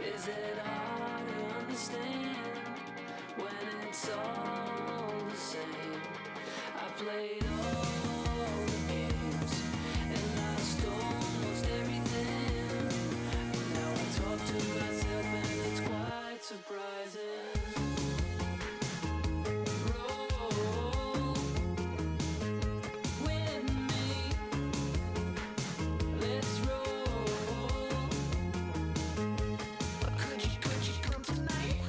Is it hard to understand when it's all the same? I played all the games and lost almost everything. Now I talk to myself and it's quite surprising. Roll with me. Let's roll. Could you come tonight?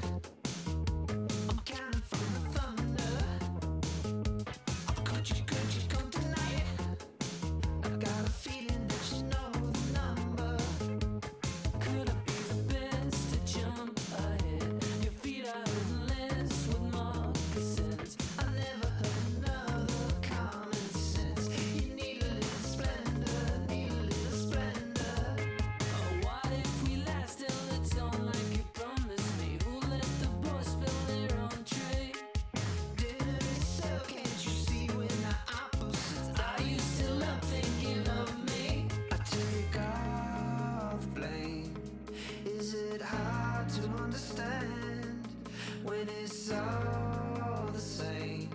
I'm counting from the thunder. Could you come tonight? I got a feeling that you know the number. Could I be the best to jump ahead? Your feet are endless with moccasins. I never heard another common sense. You need a little splendor, need a little splendor. Oh, what if we last till it's on like you promised me? Who let the boys spill their own drink? Dinner is served, can't you see we're not opposites? Are you still up thinking of me? I take all the blame. Is it hard to understand when it's all the same?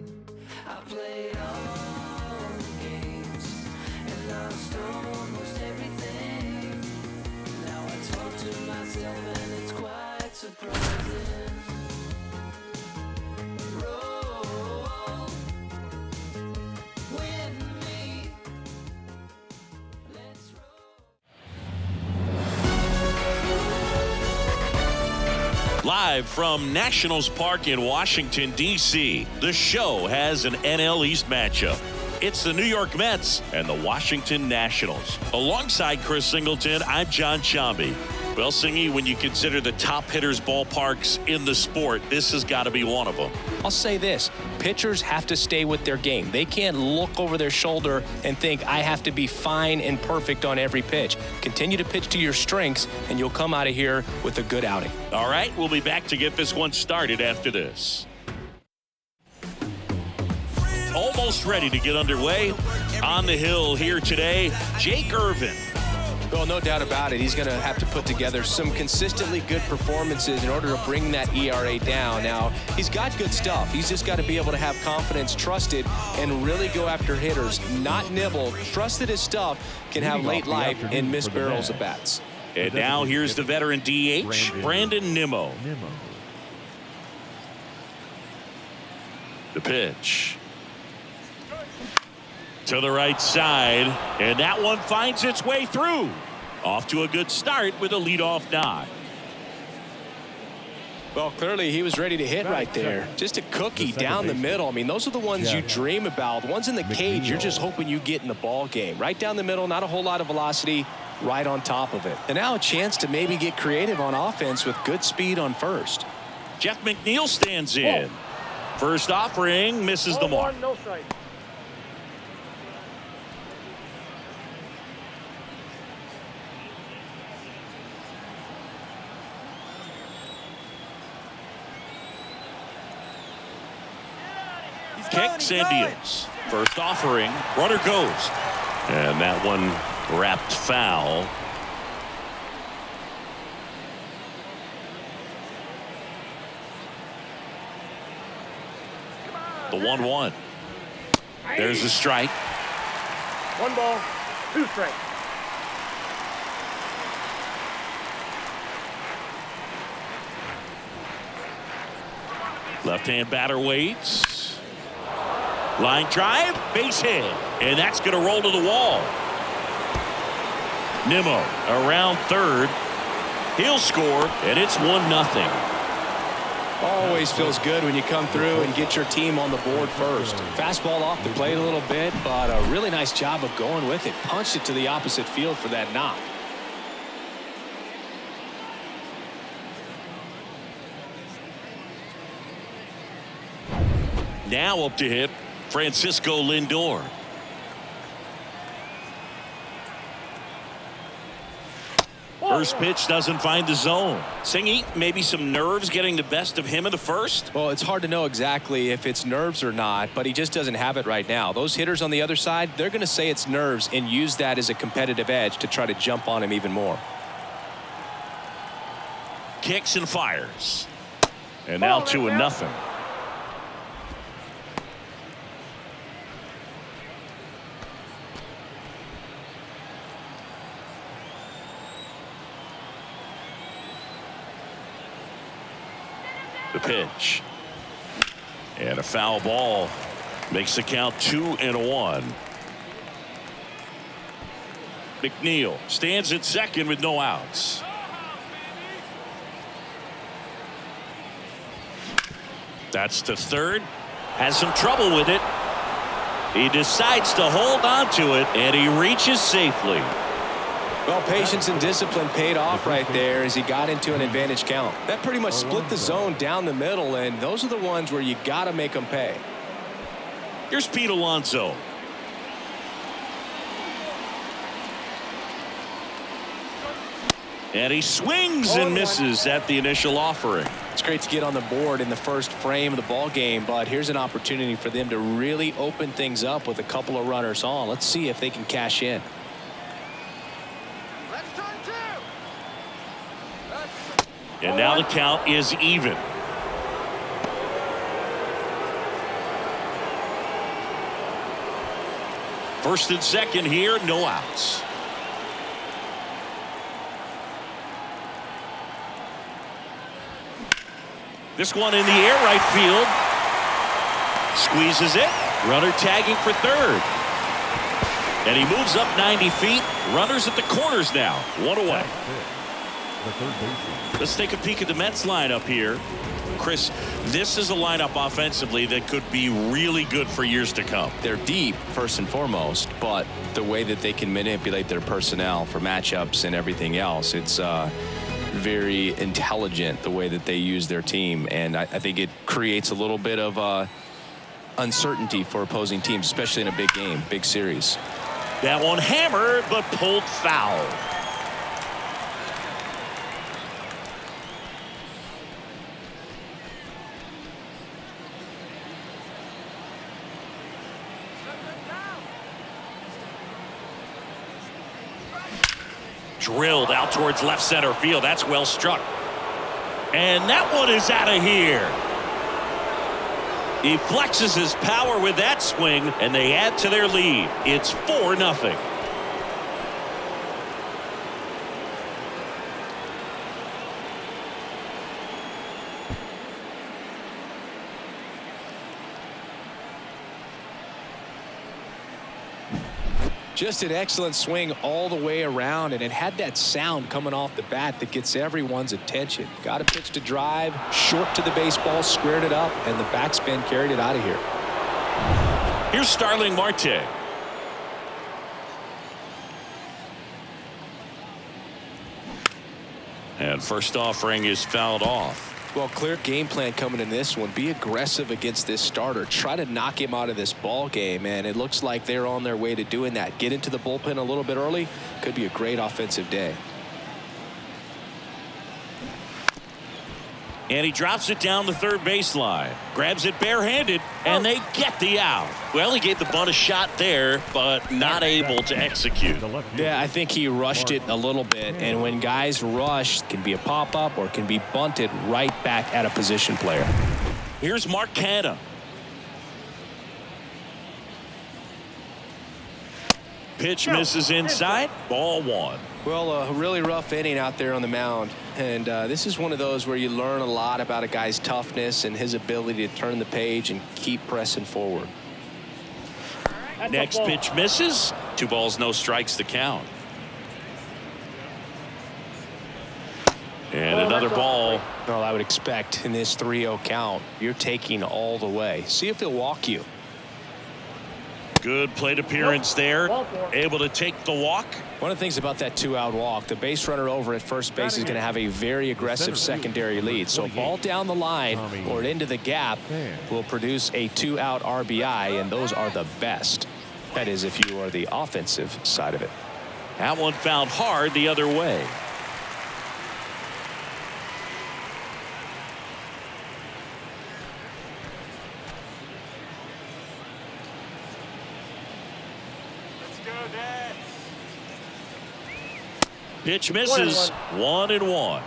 I played all the games and lost almost everything. Now I talk to myself and it's quite surprising. Roll with me. Let's roll. Live from Nationals Park in Washington, D.C., the show has an NL East matchup. It's the New York Mets and the Washington Nationals. Alongside Chris Singleton, I'm John Chambi. Well, Singy, when you consider the top hitters' ballparks in the sport, this has got to be one of them. I'll say this, pitchers have to stay with their game. They can't look over their shoulder and think, I have to be fine and perfect on every pitch. Continue to pitch to your strengths, and you'll come out of here with a good outing. All right, we'll be back to get this one started after this. Almost ready to get underway. On the hill here today, Jake Irvin. Well, no doubt about it. He's going to have to put together some consistently good performances in order to bring that ERA down. Now, he's got good stuff. He's just got to be able to have confidence, trust it, and really go after hitters, not nibble. Trust that his stuff can have late life and miss barrels of bats. And now here's the veteran DH, Brandon Nimmo. The pitch. To the right side, and that one finds its way through. Off to a good start with a leadoff knock. Well, clearly he was ready to hit right there. Just a cookie down the middle. I mean, those are the ones you dream about. The ones in the cage, you're just hoping you get in the ball game. Right down the middle, not a whole lot of velocity, right on top of it. And now a chance to maybe get creative on offense with good speed on first. Jeff McNeil stands in. First offering misses the mark. No strike. Kicks and deals. First offering, runner goes. And that one wrapped foul. The 1-1. There's a strike. 1 ball, 2 strikes. Left-hand batter waits. Line drive, base hit, and that's going to roll to the wall. Nimmo around third. He'll score, and it's 1-0. Always feels good when you come through and get your team on the board first. Fastball off the plate a little bit, but a really nice job of going with it. Punched it to the opposite field for that knock. Now up to hit, Francisco Lindor. First pitch doesn't find the zone. Singy, maybe some nerves getting the best of him in the first? Well, it's hard to know exactly if it's nerves or not, but he just doesn't have it right now. Those hitters on the other side, they're going to say it's nerves and use that as a competitive edge to try to jump on him even more. Kicks and fires. And now 2-0. The pitch. And a foul ball. Makes the count 2-1. McNeil stands at second with no outs. That's to third. Has some trouble with it. He decides to hold on to it, and he reaches safely. Well, patience and discipline paid off right there as he got into an advantage count. That pretty much split the zone down the middle, and those are the ones where you got to make them pay. Here's Pete Alonso. And he swings and misses at the initial offering. It's great to get on the board in the first frame of the ball game, but here's an opportunity for them to really open things up with a couple of runners on. Let's see if they can cash in. And now the count is even. First and second here, no outs. This one in the air, right field. Squeezes it. Runner tagging for third. And he moves up 90 feet. Runners at the corners now. One away. Let's take a peek at the Mets lineup here. Chris, this is a lineup offensively that could be really good for years to come. They're deep, first and foremost, but the way that they can manipulate their personnel for matchups and everything else, it's very intelligent the way that they use their team, and I think it creates a little bit of uncertainty for opposing teams, especially in a big game, big series. That one hammered but pulled foul. Drilled out towards left center field. That's well struck. And that one is out of here. He flexes his power with that swing, and they add to their lead. It's 4-0. Just an excellent swing all the way around, and it had that sound coming off the bat that gets everyone's attention. Got a pitch to drive, short to the baseball, squared it up, and the backspin carried it out of here. Here's Starling Marte. And first offering is fouled off. Well, clear game plan coming in this one. Be aggressive against this starter. Try to knock him out of this ball game, and it looks like they're on their way to doing that. Get into the bullpen a little bit early. Could be a great offensive day. And he drops it down the third baseline. Grabs it barehanded, and they get the out. Well, he gave the bunt a shot there, but not able to execute. Yeah, I think he rushed it a little bit, and when guys rush, it can be a pop-up or it can be bunted right back at a position player. Here's Mark Canha. Pitch misses inside. Ball one. Well, a really rough inning out there on the mound, and this is one of those where you learn a lot about a guy's toughness and his ability to turn the page and keep pressing forward. Next pitch misses. 2 balls, no strikes to count. And another ball. Well, I would expect in this 3-0 count, you're taking all the way. See if he'll walk you. Good plate appearance there. Able to take the walk. One of the things about that 2-out walk, the base runner over at first base is going to have a very aggressive secondary lead. So a ball down the line or into the gap will produce a 2-out RBI, and those are the best. That is, if you are the offensive side of it. That one fouled hard the other way. Pitch misses. 1-1.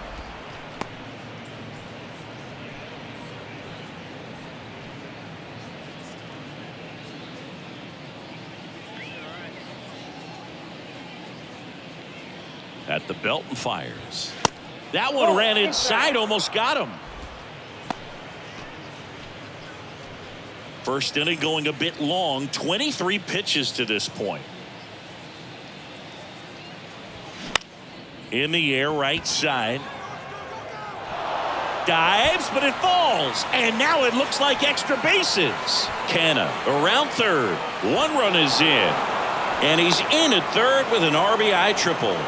At the belt and fires. That one ran inside, almost got him. First inning going a bit long, 23 pitches to this point. In the air, right side. Dives, but it falls. And now it looks like extra bases. Canna around third. One run is in. And he's in at third with an RBI triple.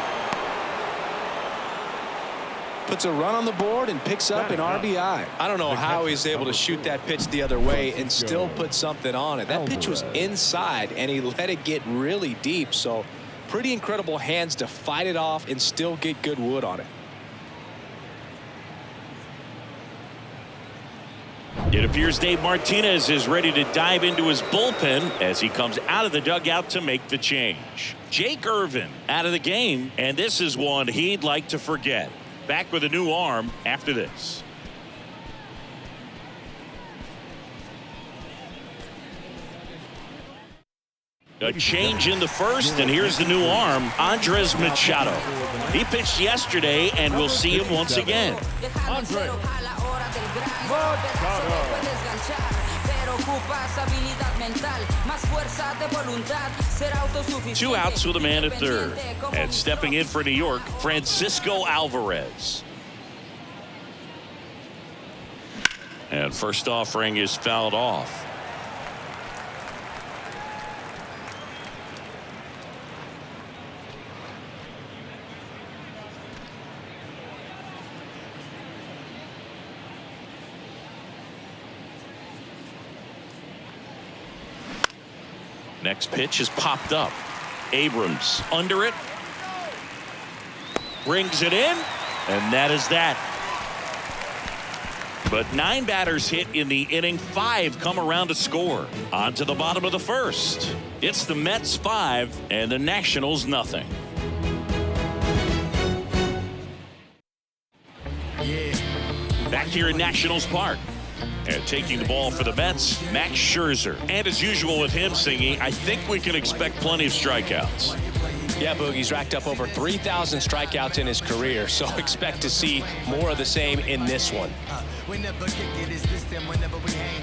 Puts a run on the board and picks up an RBI. I don't know how he's able to shoot that pitch the other way and still put something on it. That pitch was inside, and he let it get really deep. So pretty incredible hands to fight it off and still get good wood on it. It appears Dave Martinez is ready to dive into his bullpen as he comes out of the dugout to make the change. Jake Irvin out of the game, and this is one he'd like to forget. Back with a new arm after this. A change in the first, and here's the new arm, Andres Machado. He pitched yesterday, and we'll see him once again. Andre Machado. 2 outs with a man at third. And stepping in for New York, Francisco Alvarez. And first offering is fouled off. Next pitch is popped up. Abrams under it. Brings it in. And that is that. But 9 batters hit in the inning. 5 come around to score. On to the bottom of the first. It's the Mets 5 and the Nationals nothing. Back here in Nationals Park. And taking the ball for the Mets, Max Scherzer. And as usual with him singing, I think we can expect plenty of strikeouts. Yeah, Boogie's racked up over 3,000 strikeouts in his career, so expect to see more of the same in this one.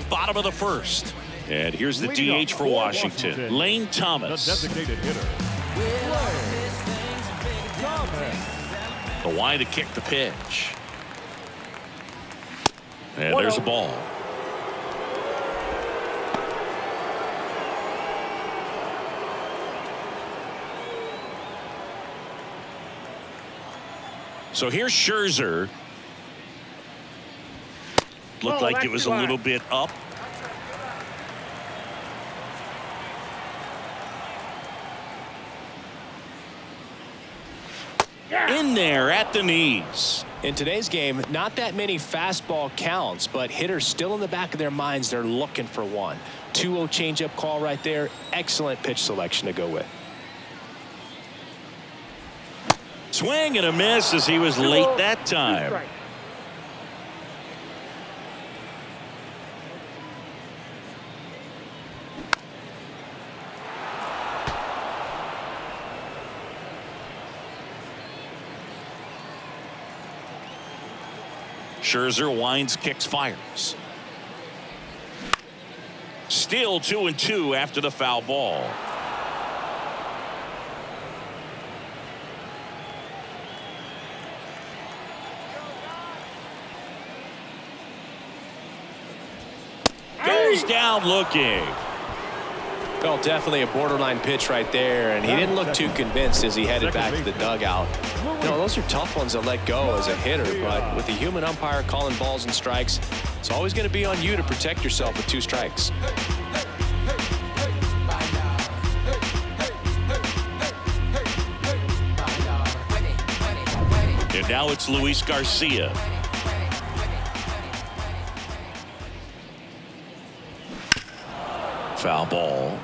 Bottom of the first. And here's the DH for Washington, Lane Thomas. Designated hitter. The wide to kick the pitch. And there's a ball. So here's Scherzer. Looked like it was a little bit up. In there at the knees. In today's game, not that many fastball counts, but hitters still in the back of their minds, they're looking for one. 2-0 changeup call right there. Excellent pitch selection to go with. Swing and a miss as he was late that time. Scherzer winds, kicks, fires. Still 2-2 after the foul ball. Goes down looking. Well, definitely a borderline pitch right there, and he didn't look too convinced as he headed back to the dugout. You know, those are tough ones to let go as a hitter, but with the human umpire calling balls and strikes, it's always going to be on you to protect yourself with 2 strikes. And now it's Luis Garcia. Foul ball.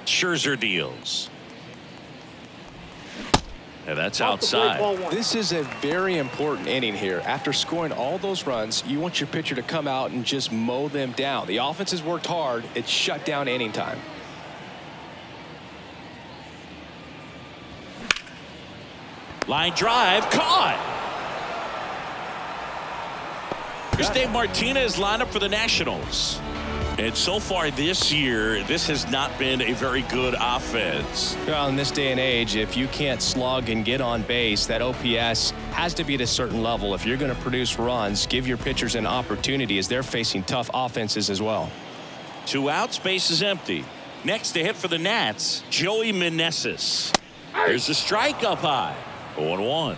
Scherzer deals. And that's Off the plate, outside. ball one. This is a very important inning here. After scoring all those runs, you want your pitcher to come out and just mow them down. The offense has worked hard. It's shut down inning time. Line drive, caught. Here's Dave Martinez lineup for the Nationals. And so far this year, this has not been a very good offense. Well, in this day and age, if you can't slug and get on base, that OPS has to be at a certain level. If you're going to produce runs, give your pitchers an opportunity as they're facing tough offenses as well. 2 outs, base is empty. Next to hit for the Nats, Joey Meneses. There's the strike up high. 0-1.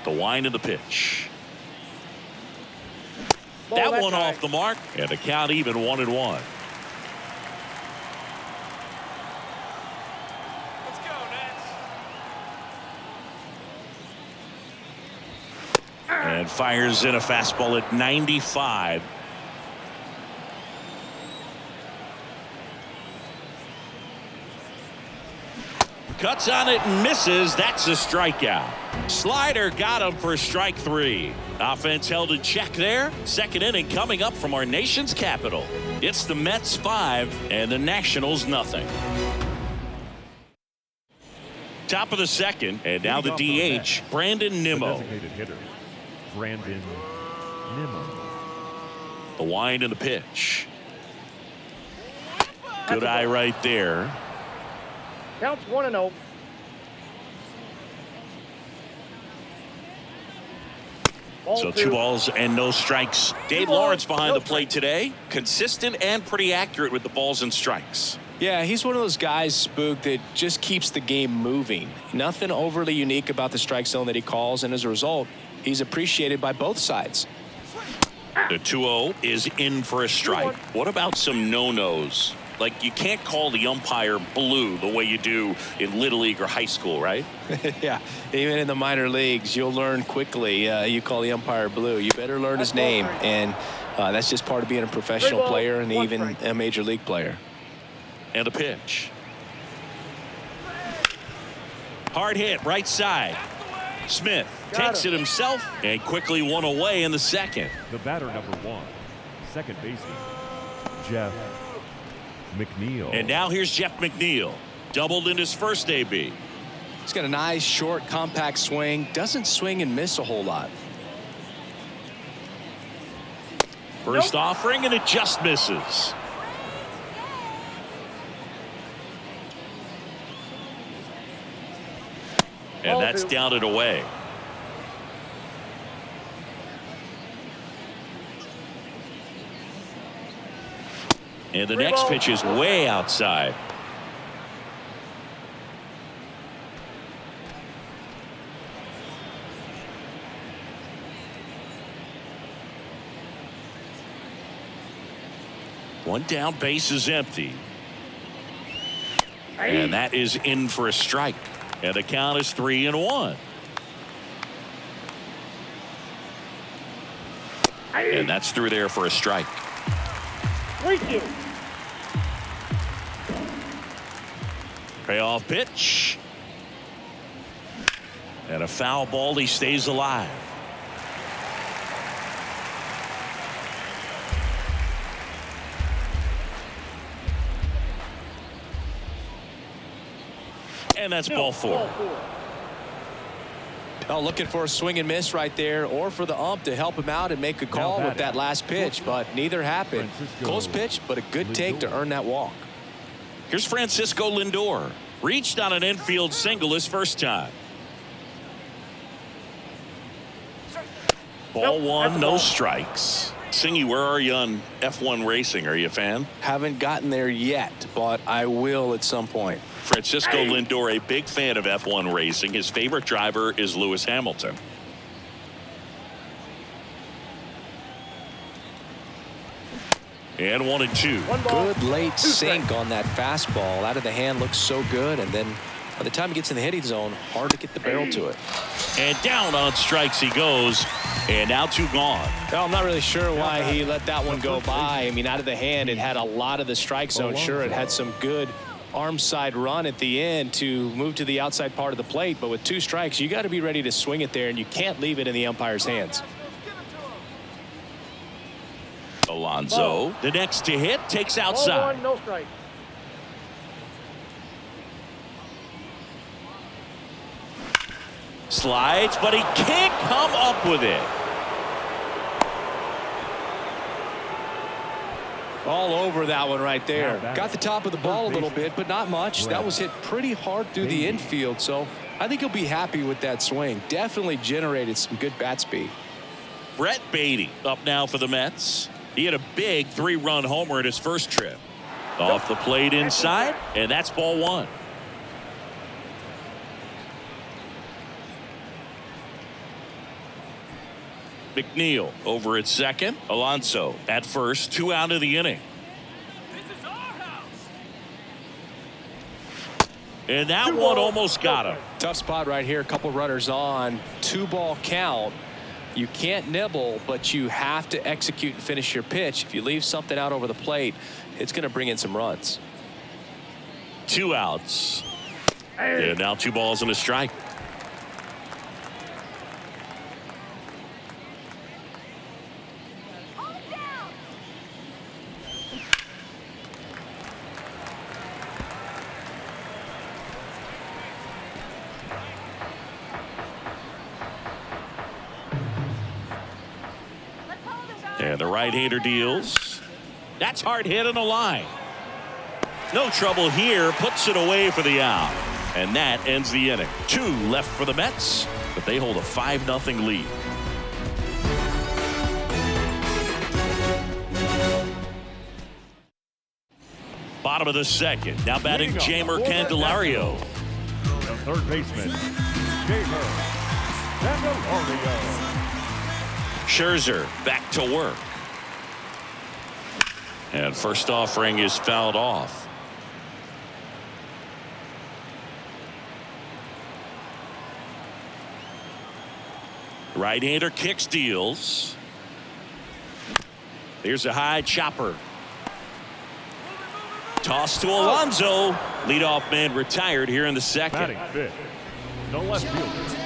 The wind of the pitch. Ball That that one time. off the mark, and the count even 1-1. Let's go, Nats. And fires in a fastball at 95. Cuts on it and misses. That's a strikeout. Slider got him for strike 3. Offense held in check there. Second inning coming up from our nation's capital. It's the Mets 5 and the Nationals nothing. Top of the second, and now the DH, Brandon Nimmo. Designated hitter, Brandon Nimmo. The wind and the pitch. Good eye right there. Counts 1-0. Ball So 2. 2 balls and no strikes. Dave Lawrence behind the plate today. Consistent and pretty accurate with the balls and strikes. Yeah, he's one of those guys, Spook, that just keeps the game moving. Nothing overly unique about the strike zone that he calls, and as a result, he's appreciated by both sides. The 2-0 is in for a strike. What about some no-nos? Like, you can't call the umpire blue the way you do in Little League or high school, right? Yeah, even in the minor leagues, you'll learn quickly. You call the umpire blue. You better learn his name, and that's just part of being a professional player and even a major league player. And a pitch. Hard hit, right side. Smith takes it himself and quickly one away in the second. The batter number 1, second baseman, Jeff McNeil. And now here's Jeff McNeil. Doubled in his first AB. He's got a nice, short, compact swing. Doesn't swing and miss a whole lot. First offering, and it just misses. And that's down and away. And the next pitch is way outside. One down, base is empty. And that is in for a strike. And the count is 3-1. And that's through there for a strike. 3-2. Payoff pitch. And a foul ball. He stays alive. And that's ball 4. Oh, looking for a swing and miss right there, or for the ump to help him out and make a call with that last pitch, but neither happened. Close pitch, but a good take to earn that walk. Here's Francisco Lindor. Reached on an infield single his first time. Ball 1, no strikes. Singy, where are you on F1 racing? Are you a fan? Haven't gotten there yet, but I will at some point. Francisco Lindor, a big fan of F1 racing. His favorite driver is Lewis Hamilton. And 1-2. Good late sink on that fastball. Out of the hand, looks so good, and then by the time he gets in the hitting zone, hard to get the barrel to it. And down on strikes he goes. And now 2 gone. No, I'm not really sure why he let that one go by. I mean, out of the hand, it had a lot of the strike zone. Sure, it had some good arm side run at the end to move to the outside part of the plate, but with 2 strikes, you got to be ready to swing it there, and you can't leave it in the umpire's hands. Alonso, the next to hit, takes Ball outside. 1, no strike. Slides, but he can't come up with it. All over that one right there. Got the top of the ball a little bit, but not much. That was hit pretty hard through the infield, so I think he'll be happy with that swing. Definitely generated some good bat speed. Brett Beatty up now for the Mets. He had a big 3-run homer in his first trip. Off the plate inside, and that's ball 1. McNeil over at second. Alonso at first. 2 out of the inning. And that one almost got him. Tough spot right here. A couple runners on. 2-ball count. You can't nibble, but you have to execute and finish your pitch. If you leave something out over the plate, it's going to bring in some runs. 2 outs. And now 2 balls and a strike. And the right-hander deals. That's hard hit on the line. No trouble here. Puts it away for the out. And that ends the inning. 2 left for the Mets, but they hold a 5-0 lead. Bottom of the second. Now batting Jamer Candelario. The third baseman, Jamer Candelario. Scherzer back to work. And first offering is fouled off. Right-hander kicks, deals. Here's a high chopper. Toss to Alonso. Leadoff man retired here in the second. Batting fifth, the left fielder,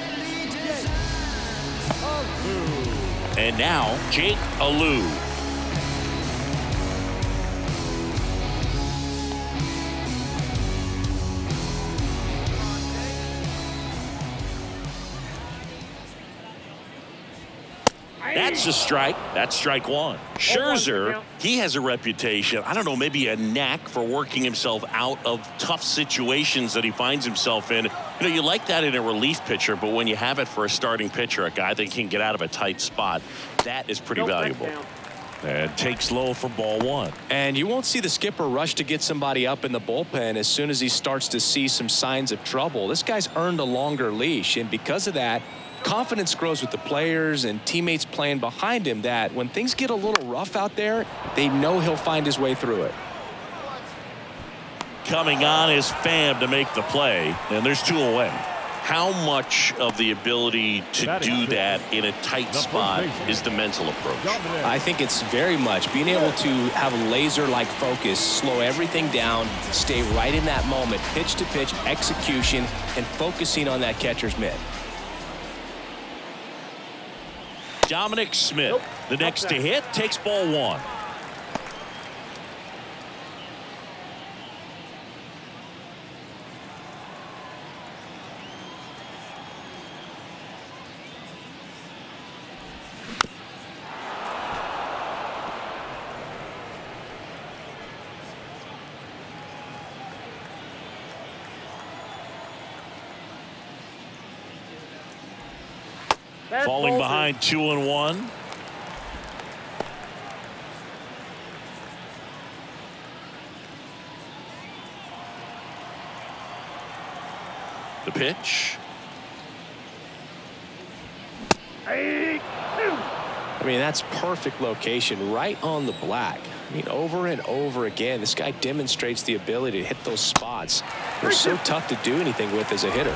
And now Jake Alou. That's a strike. That's strike 1. Scherzer, he has a reputation, I don't know, maybe a knack for working himself out of tough situations that he finds himself in. You know, you like that in a relief pitcher, but when you have it for a starting pitcher, a guy that can get out of a tight spot, that is pretty valuable. And takes low for ball 1. And you won't see the skipper rush to get somebody up in the bullpen as soon as he starts to see some signs of trouble. This guy's earned a longer leash, and because of that, confidence grows with the players and teammates playing behind him, that when things get a little rough out there, they know he'll find his way through it. Coming on is Pham to make the play, and there's 2 away. How much of the ability to do that in a tight spot is the mental approach? I think it's very much being able to have a laser-like focus, slow everything down, stay right in that moment, pitch to pitch execution, and focusing on that catcher's mitt. Dominic Smith, the next to hit, takes ball 1. Falling behind 2-1. The pitch. I mean, that's perfect location, right on the black. I mean, over and over again, this guy demonstrates the ability to hit those spots. They're so tough to do anything with as a hitter.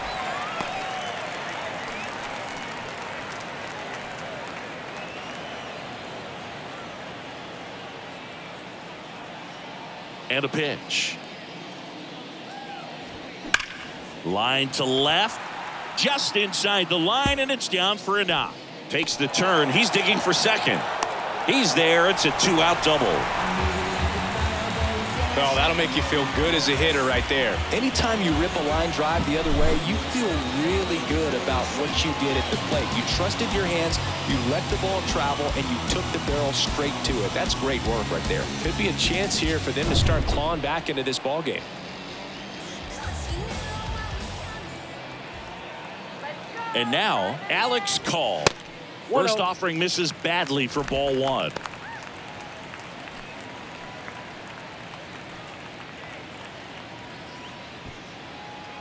And a pitch. Line to left. Just inside the line, and it's down for a knock. Takes the turn. He's digging for second. He's there. It's a 2-out double. Oh, that'll make you feel good as a hitter right there. Anytime you rip a line drive the other way, you feel really good about what you did at the plate. You trusted your hands, you let the ball travel, and you took the barrel straight to it. That's great work right there. Could be a chance here for them to start clawing back into this ball game. And now, Alex Call. First offering misses badly for ball one.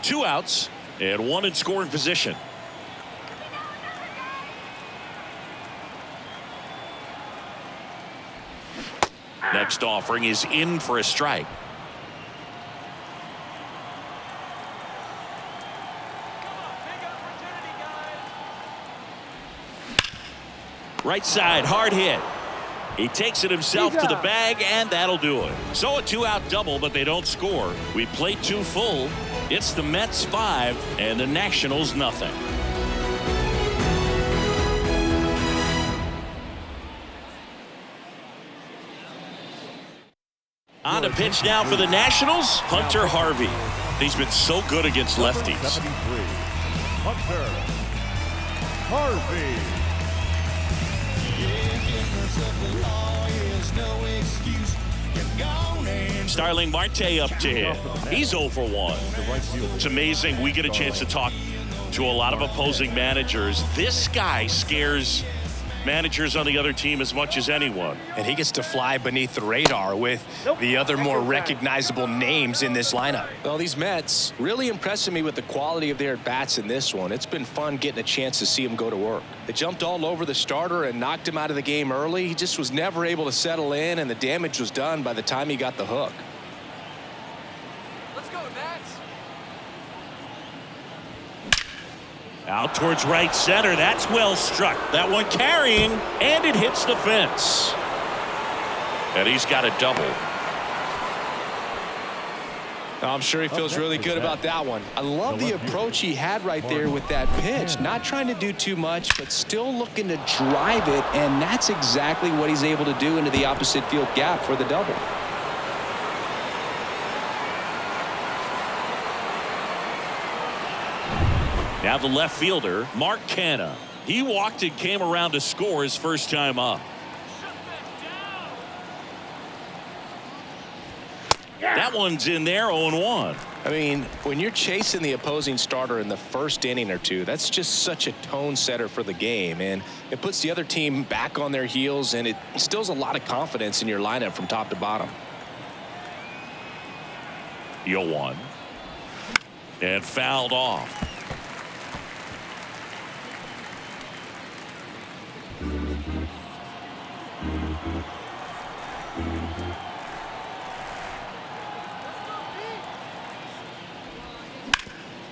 Two outs and one in scoring position. Next offering is in for a strike. Right side, hard hit. He takes it himself to the bag, and that'll do it. So a 2-out double, but they don't score. We played 2 full. It's the Mets 5 and the Nationals nothing. On a pitch now for the Nationals, Hunter Harvey. He's been so good against lefties. 73. Hunter Harvey. Starling Marte up to him. He's 0 for 1. It's amazing. We get a chance to talk to a lot of opposing managers. This guy scares managers on the other team as much as anyone. And he gets to fly beneath the radar with the other more recognizable names in this lineup. Well, these Mets really impressing me with the quality of their at-bats in this one. It's been fun getting a chance to see them go to work. They jumped all over the starter and knocked him out of the game early. He just was never able to settle in, and the damage was done by the time he got the hook. Let's go, Mets. Out towards right center. That's well struck. That one carrying, and it hits the fence. And he's got a double. I'm sure he feels really good about that one. I love the approach he had right there with that pitch. Not trying to do too much, but still looking to drive it, and that's exactly what he's able to do into the opposite field gap for the double. Now the left fielder, Mark Canha. He walked and came around to score his first time up. That one's in there, 0-1. I mean, when you're chasing the opposing starter in the first inning or two, that's just such a tone setter for the game, and it puts the other team back on their heels, and it instills a lot of confidence in your lineup from top to bottom. 0-1. And fouled off.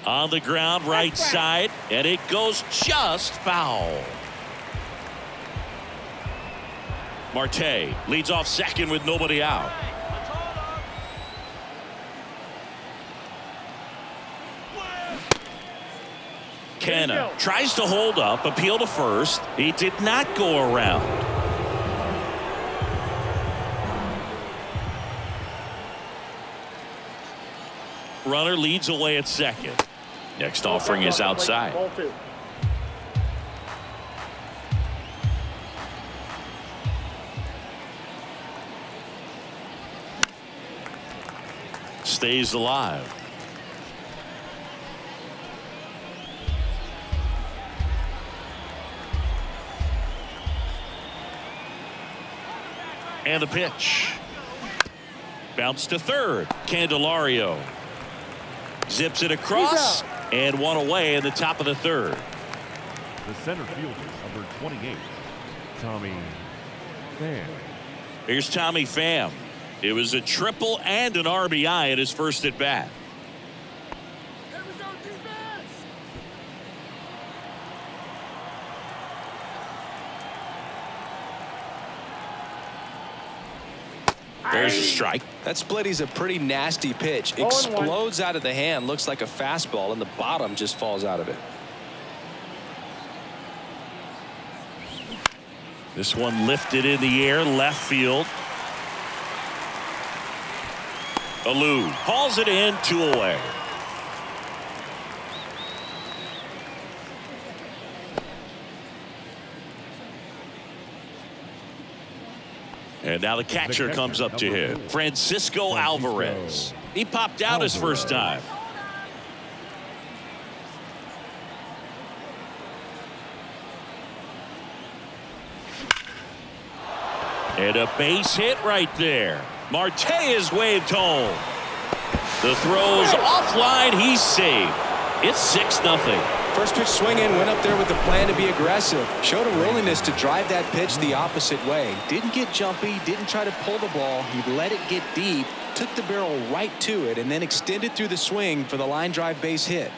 On the ground, right side, and it goes just foul. Marte leads off second with nobody out. Canha tries to hold up, appeal to first. He did not go around. Runner leads away at second. Next offering is outside. Stays alive. And a pitch. Bounce to third. Candelario zips it across and one away in the top of the third. The center fielder, number 28, Tommy Pham. Here's Tommy Pham. It was a triple and an RBI at his first at bat. There's a strike. That splitty's a pretty nasty pitch. 0-1. Explodes out of the hand. Looks like a fastball, and the bottom just falls out of it. This one lifted in the air, left field. Alou hauls it in, 2 away. And now the catcher comes up to him, Francisco Alvarez. He popped out his first time. And a base hit right there. Marte is waved home. The throw's offline. He's safe. It's 6-0. First pitch swinging, went up there with the plan to be aggressive. Showed a willingness to drive that pitch the opposite way. Didn't get jumpy, didn't try to pull the ball. He let it get deep, took the barrel right to it, and then extended through the swing for the line drive base hit.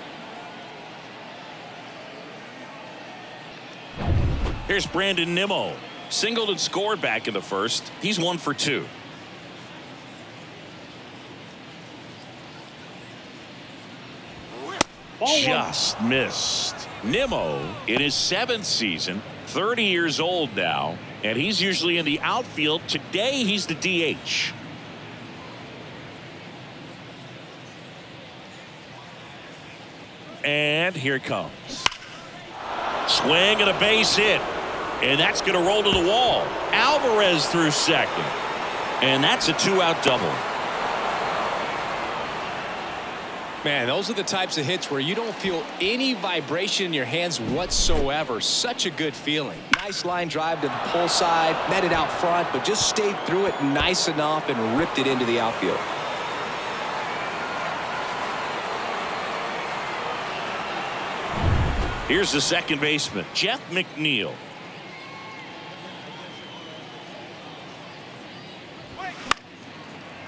Here's Brandon Nimmo. Singled and scored back in the first. He's 1 for 2. Just missed. Nimmo in his 7th season, 30 years old now, and he's usually in the outfield. Today he's the DH. And here it comes. Swing and a base hit. And that's going to roll to the wall. Alvarez through second. And that's a 2-out double. Man, those are the types of hits where you don't feel any vibration in your hands whatsoever. Such a good feeling. Nice line drive to the pull side, met it out front, but just stayed through it nice enough and ripped it into the outfield. Here's the second baseman, Jeff McNeil.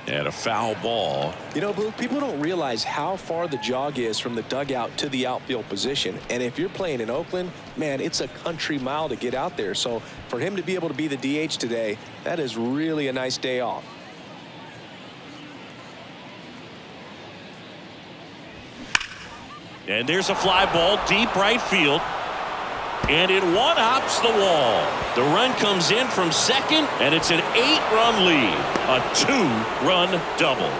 And a foul ball. You know, Blue, people don't realize how far the jog is from the dugout to the outfield position. And if you're playing in Oakland, man, it's a country mile to get out there. So for him to be able to be the DH today, that is really a nice day off. And there's a fly ball deep right field. And it one-hops the wall. The run comes in from second, and it's an 8-run lead. A 2-run double.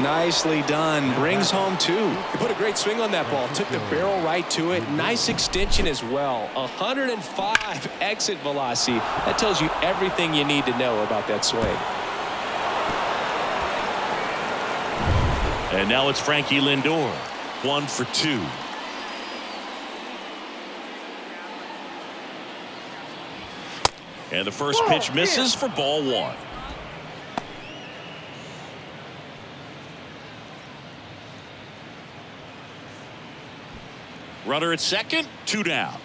Nicely done. Brings home 2. He put a great swing on that ball. Took the barrel right to it. Nice extension as well. 105 exit velocity. That tells you everything you need to know about that swing. And now it's Frankie Lindor. 1 for 2. And the first pitch misses for ball 1. Runner at second, 2 down.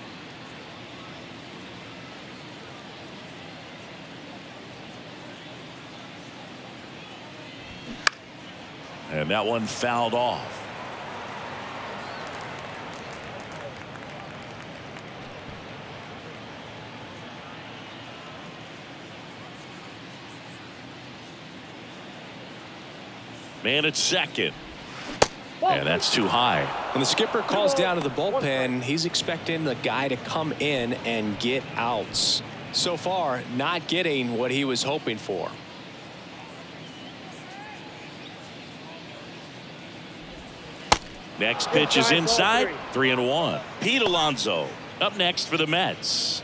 And that one fouled off. Man at second. And that's too high. When the skipper calls down to the bullpen, he's expecting the guy to come in and get outs. So far, not getting what he was hoping for. Next pitch is inside. 3-1. Pete Alonso up next for the Mets.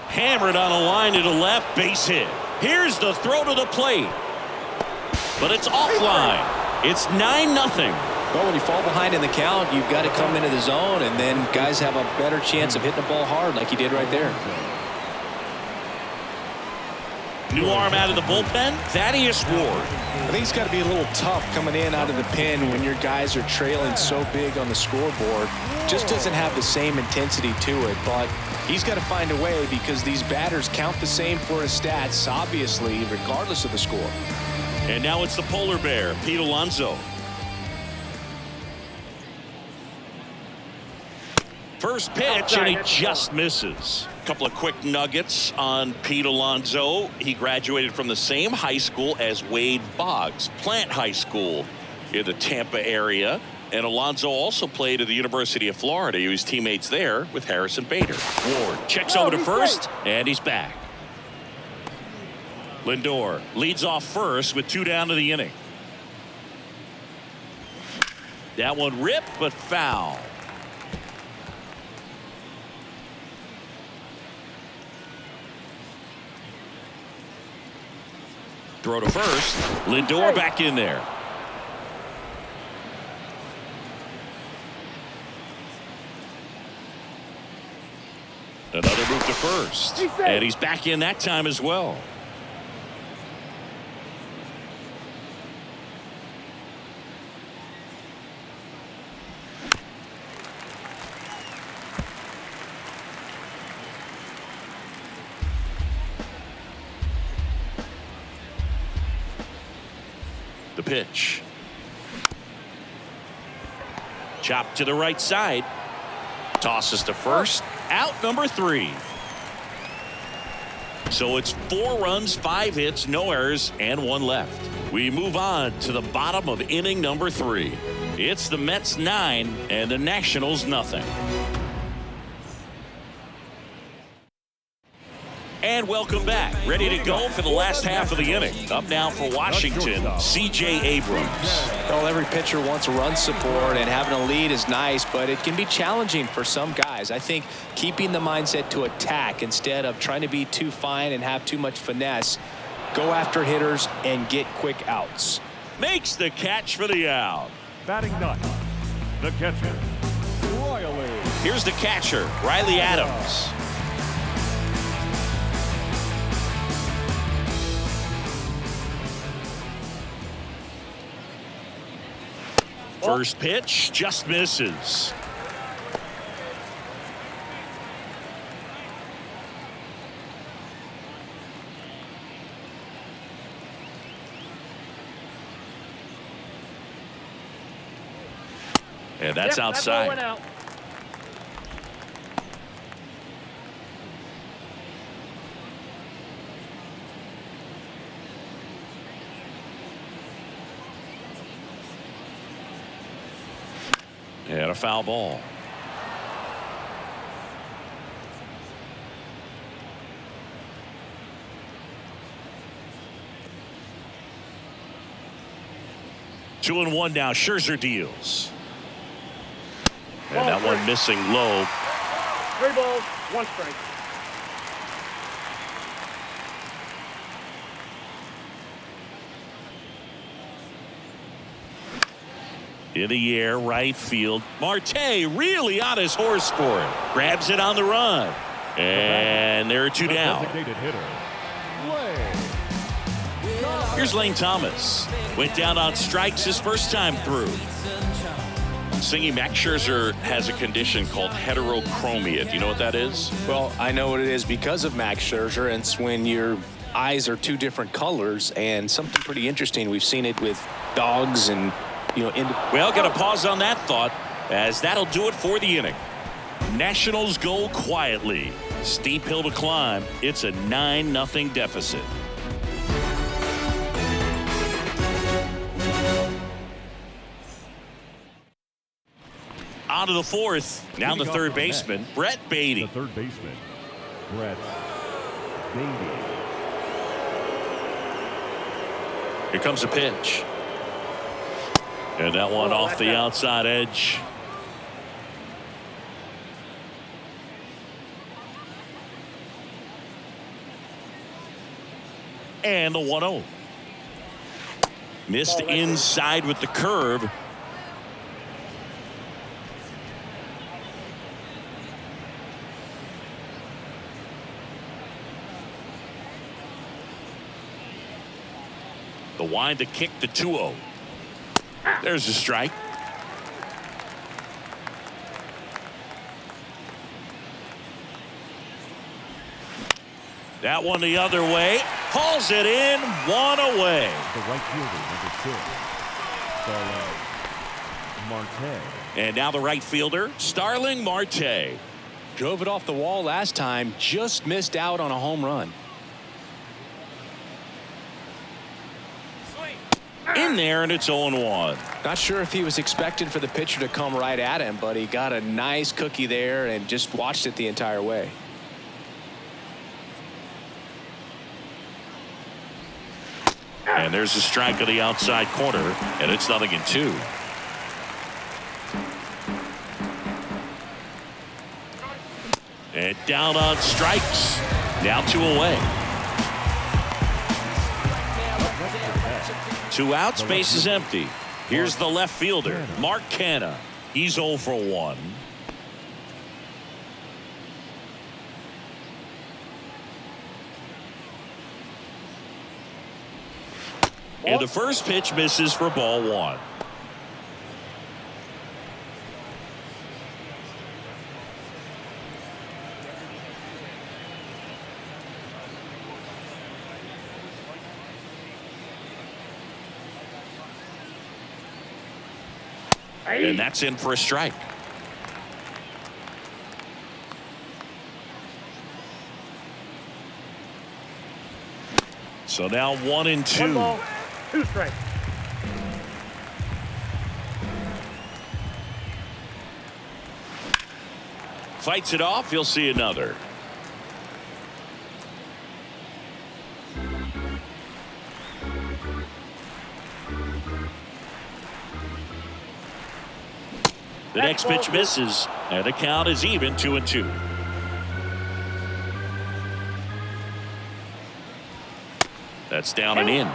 Hammered on a line to the left, base hit. Here's the throw to the plate. But it's offline. It's 9-0. Well, when you fall behind in the count, you've got to come into the zone, and then guys have a better chance of hitting the ball hard like he did right there. New arm out of the bullpen, Thaddeus Ward. I think it's got to be a little tough coming in out of the pen when your guys are trailing so big on the scoreboard. Just doesn't have the same intensity to it, but he's got to find a way because these batters count the same for his stats, obviously, regardless of the score. And now it's the polar bear, Pete Alonso. First pitch, and he just misses. A couple of quick nuggets on Pete Alonso. He graduated from the same high school as Wade Boggs, Plant High School in the Tampa area. And Alonso also played at the University of Florida. He was teammates there with Harrison Bader. Ward checks over to first, and he's back. Lindor leads off first with 2 down to the inning. That one ripped, but foul. Throw to first. Lindor back in there. Another move to first. And he's back in that time as well. The pitch. Chop to the right side. Tosses to first. Out number 3. So it's 4 runs, 5 hits, no errors, and 1 left. We move on to the bottom of inning number 3. It's the Mets 9 and the Nationals nothing. And welcome back. Ready to go for the last half of the inning. Up now for Washington, C.J. Abrams. Well, every pitcher wants run support, and having a lead is nice, but it can be challenging for some guys. I think keeping the mindset to attack instead of trying to be too fine and have too much finesse, go after hitters and get quick outs. Makes the catch for the out. Batting ninth, the catcher, Riley. Here's the catcher, Riley Adams. First pitch just misses. And that's outside. That out. And a foul ball. Two and one now. Scherzer deals. And that one missing low. 3 balls, 1 strike. In the air, right field. Marte really on his horse for it. Grabs it on the run. And there are 2 down. Here's Lane Thomas. Went down on strikes his first time through. Singing, Max Scherzer has a condition called heterochromia. Do you know what that is? Well, I know what it is because of Max Scherzer, and it's when your eyes are 2 different colors, and something pretty interesting. We've seen it with dogs and, you know, well, got to pause on that thought, as that'll do it for the inning. Nationals go quietly. Steep hill to climb. It's a 9-0 deficit. On to the 4th. Now the third baseman, Brett Beatty. The third baseman, Brett Beatty. Here comes a pitch. And that one off the outside edge. And the 1-0. Missed inside with the curve. The wind to kick the 2-0. There's a strike. That one the other way. Hauls it in, 1 away. The right fielder, number 6, Starling Marte. And now the right fielder, Starling Marte. Drove it off the wall last time, just missed out on a home run. In there, and it's 0-1. Not sure if he was expecting for the pitcher to come right at him, but he got a nice cookie there and just watched it the entire way. And there's a strike on the outside corner, and it's 0-2. And down on strikes. Now 2 away. 2 outs, base is empty. Here's the left fielder, Mark Canha. He's 0 for 1. And the first pitch misses for ball 1. And that's in for a strike. So now 1-2. 1 ball, 2 strikes. Fights it off. You'll see another. The next pitch misses, and the count is even 2-2. That's down and in.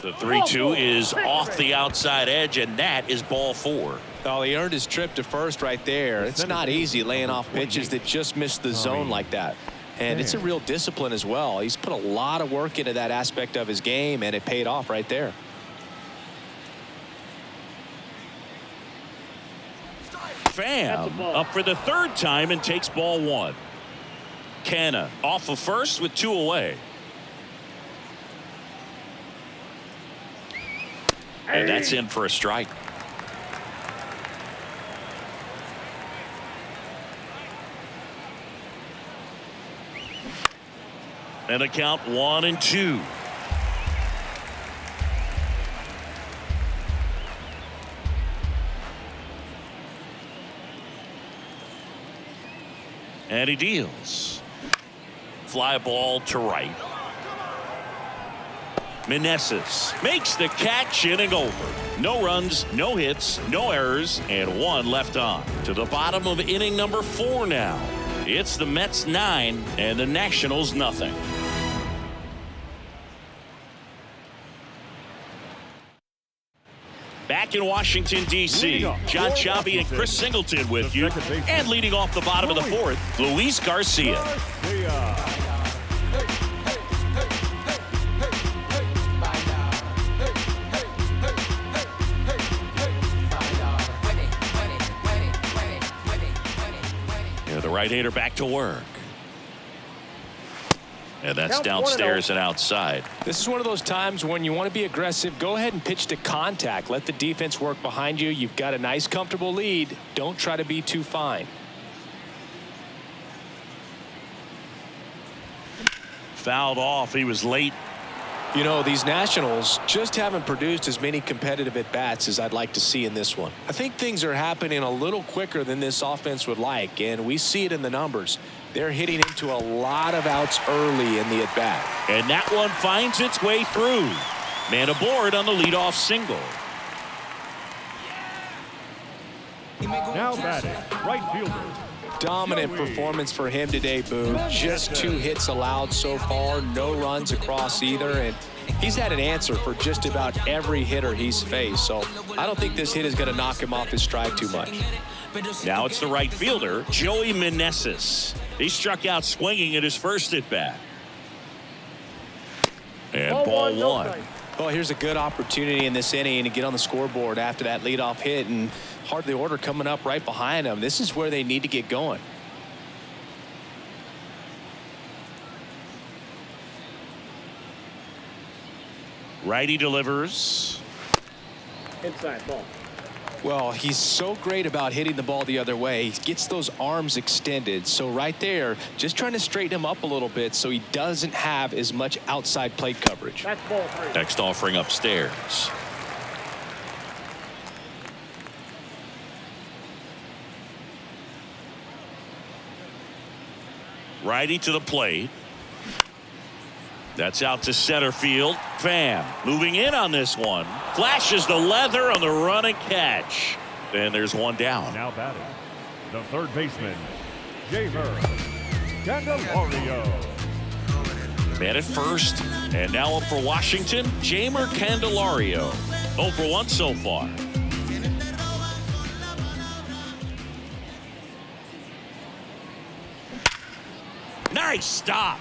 The 3-2 is off the outside edge, and that is ball 4. Oh, he earned his trip to first right there. It's not easy laying off pitches that just miss the zone like that. And it's a real discipline as well. He's put a lot of work into that aspect of his game, and it paid off right there. Pham up for the 3rd time and takes ball 1. Canha off of first with 2 away. And that's in for a strike. And the count 1-2. And he deals. Fly ball to right. Meneses makes the catch, inning over. No runs, no hits, no errors, and 1 left on. To the bottom of inning number 4 now. It's the Mets 9 and the Nationals nothing. Back in Washington, D.C., John Chabi and Chris Singleton with you. And leading off the bottom of the 4th, Luis Garcia. The right-hander back to work. And that's downstairs and outside. This is one of those times when you want to be aggressive. Go ahead and pitch to contact. Let the defense work behind you. You've got a nice, comfortable lead. Don't try to be too fine. Fouled off. He was late. You know, these Nationals just haven't produced as many competitive at-bats as I'd like to see in this one. I think things are happening a little quicker than this offense would like, and we see it in the numbers. They're hitting into a lot of outs early in the at-bat. And that one finds its way through. Man aboard on the leadoff single. Now batting, right fielder. Dominant performance for him today, Boone. Just 2 hits allowed so far, no runs across either, and he's had an answer for just about every hitter he's faced. So I don't think this hit is going to knock him off his stride too much. Now it's the right fielder, Joey Meneses. He struck out swinging at his first at bat. And ball 1. Well, here's a good opportunity in this inning to get on the scoreboard after that leadoff hit, and hard the order coming up right behind them. This is where they need to get going. Righty delivers. Inside ball. Well, he's so great about hitting the ball the other way. He gets those arms extended. So right there, just trying to straighten him up a little bit so he doesn't have as much outside plate coverage. That's ball 3. Next offering upstairs. Righty to the plate. That's out to center field. Pham moving in on this one. Flashes the leather on the run and catch. And there's one down. Now batting, the third baseman, Jamer Candelario. Man at first, and now up for Washington, Jamer Candelario. 0 for 1 so far. Nice stop.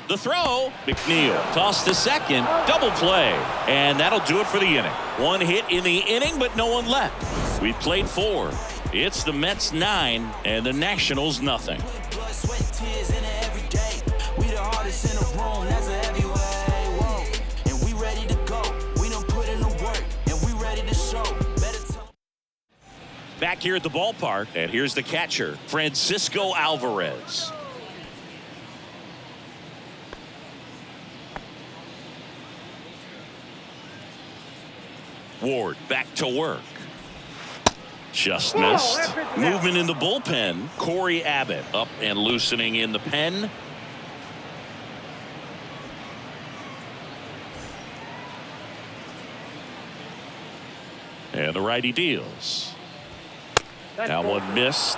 The throw, McNeil tossed to second, double play, and that'll do it for the inning. One hit in the inning, but no one left. We've played 4. It's the Mets 9 and the Nationals nothing. Back here at the ballpark, and here's the catcher, Francisco Alvarez. Ward back to work. Just missed. Movement in the bullpen. Corey Abbott up and loosening in the pen. And the righty deals. That one missed.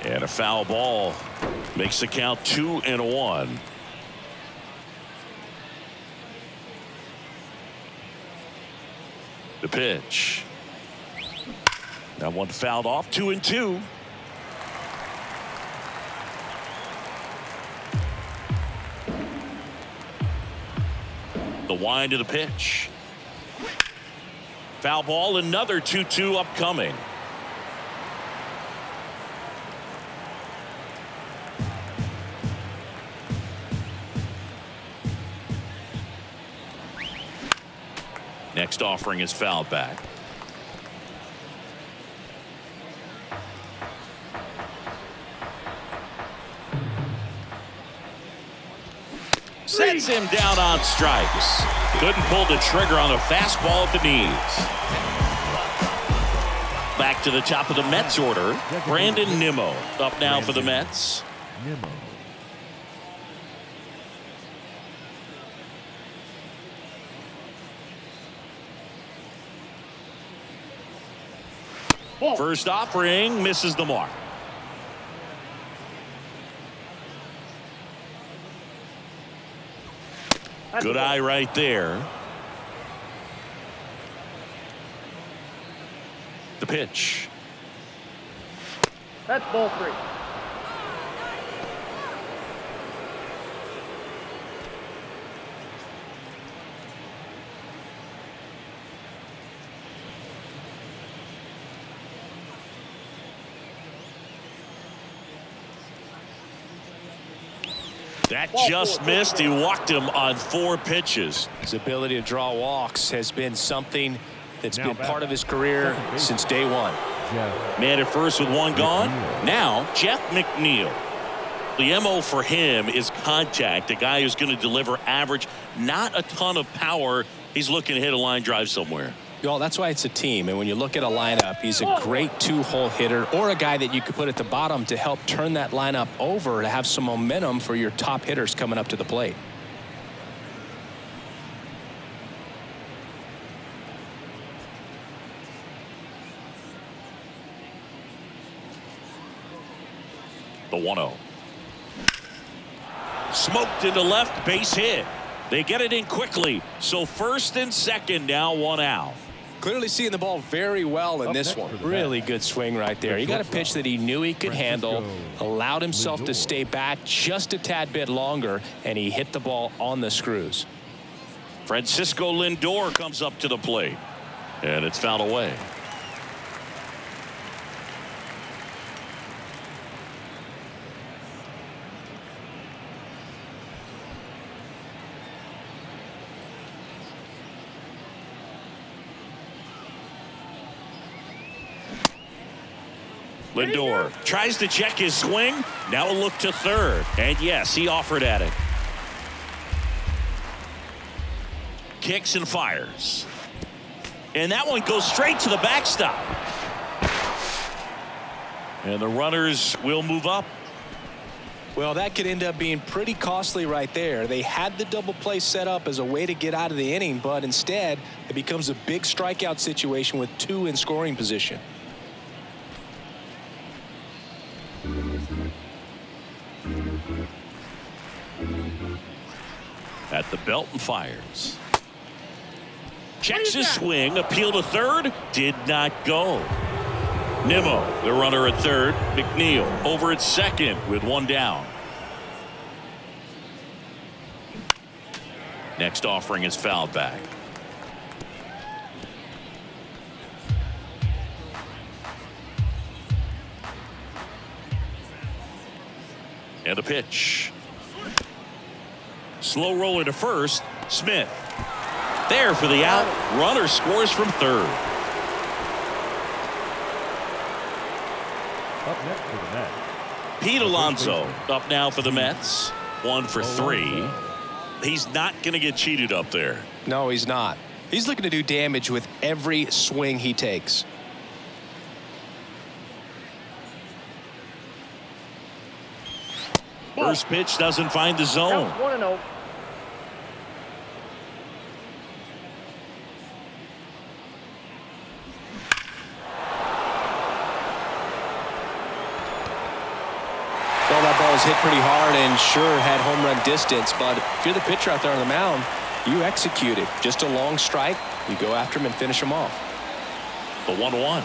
And a foul ball makes the count 2-1. The pitch. That one fouled off. 2-2. The wind of the pitch. Foul ball. Another 2-2 upcoming. Next offering is fouled back. Sets him down on strikes. Couldn't pull the trigger on a fastball at the knees. Back to the top of the Mets order. Brandon Nimmo up now for the Mets. Nimmo. First offering misses the mark. Good eye right there. The pitch. That's ball 3. That just missed. He walked him on 4 pitches. His ability to draw walks has been something that's been part of his career since day one. Man at first with one gone. Now Jeff McNeil. The MO for him is contact. A guy who's going to deliver average, not a ton of power. He's looking to hit a line drive somewhere. Well, that's why it's a team. And when you look at a lineup, he's a great 2-hole hitter, or a guy that you could put at the bottom to help turn that lineup over to have some momentum for your top hitters coming up to the plate. The 1-0. Smoked into left, base hit. They get it in quickly. So first and second, now 1 out. Clearly seeing the ball very well in this one. Really good swing right there. He got a pitch that he knew he could handle, allowed himself to stay back just a tad bit longer, and he hit the ball on the screws. Francisco Lindor comes up to the plate, and it's fouled away. Lindor tries to check his swing. Now a look to third. And yes, he offered at it. Kicks and fires. And that one goes straight to the backstop. And the runners will move up. Well, that could end up being pretty costly right there. They had the double play set up as a way to get out of the inning, but instead it becomes a big strikeout situation with 2 in scoring position. At the belt and fires. Checks his swing. Appeal to third. Did not go. Nimmo, the runner at third. McNeil over at second with 1 down. Next offering is fouled back. And a pitch. Slow roller to first. Smith. There for the out. Runner scores from third. Up next for the Mets, Pete Alonso up now for the Mets. 1 for 3. He's not going to get cheated up there. No, he's not. He's looking to do damage with every swing he takes. First pitch doesn't find the zone. Counts 1-0. Well, that ball was hit pretty hard and sure had home run distance, but if you're the pitcher out there on the mound, you execute it. Just a long strike, you go after him and finish him off. The 1-1.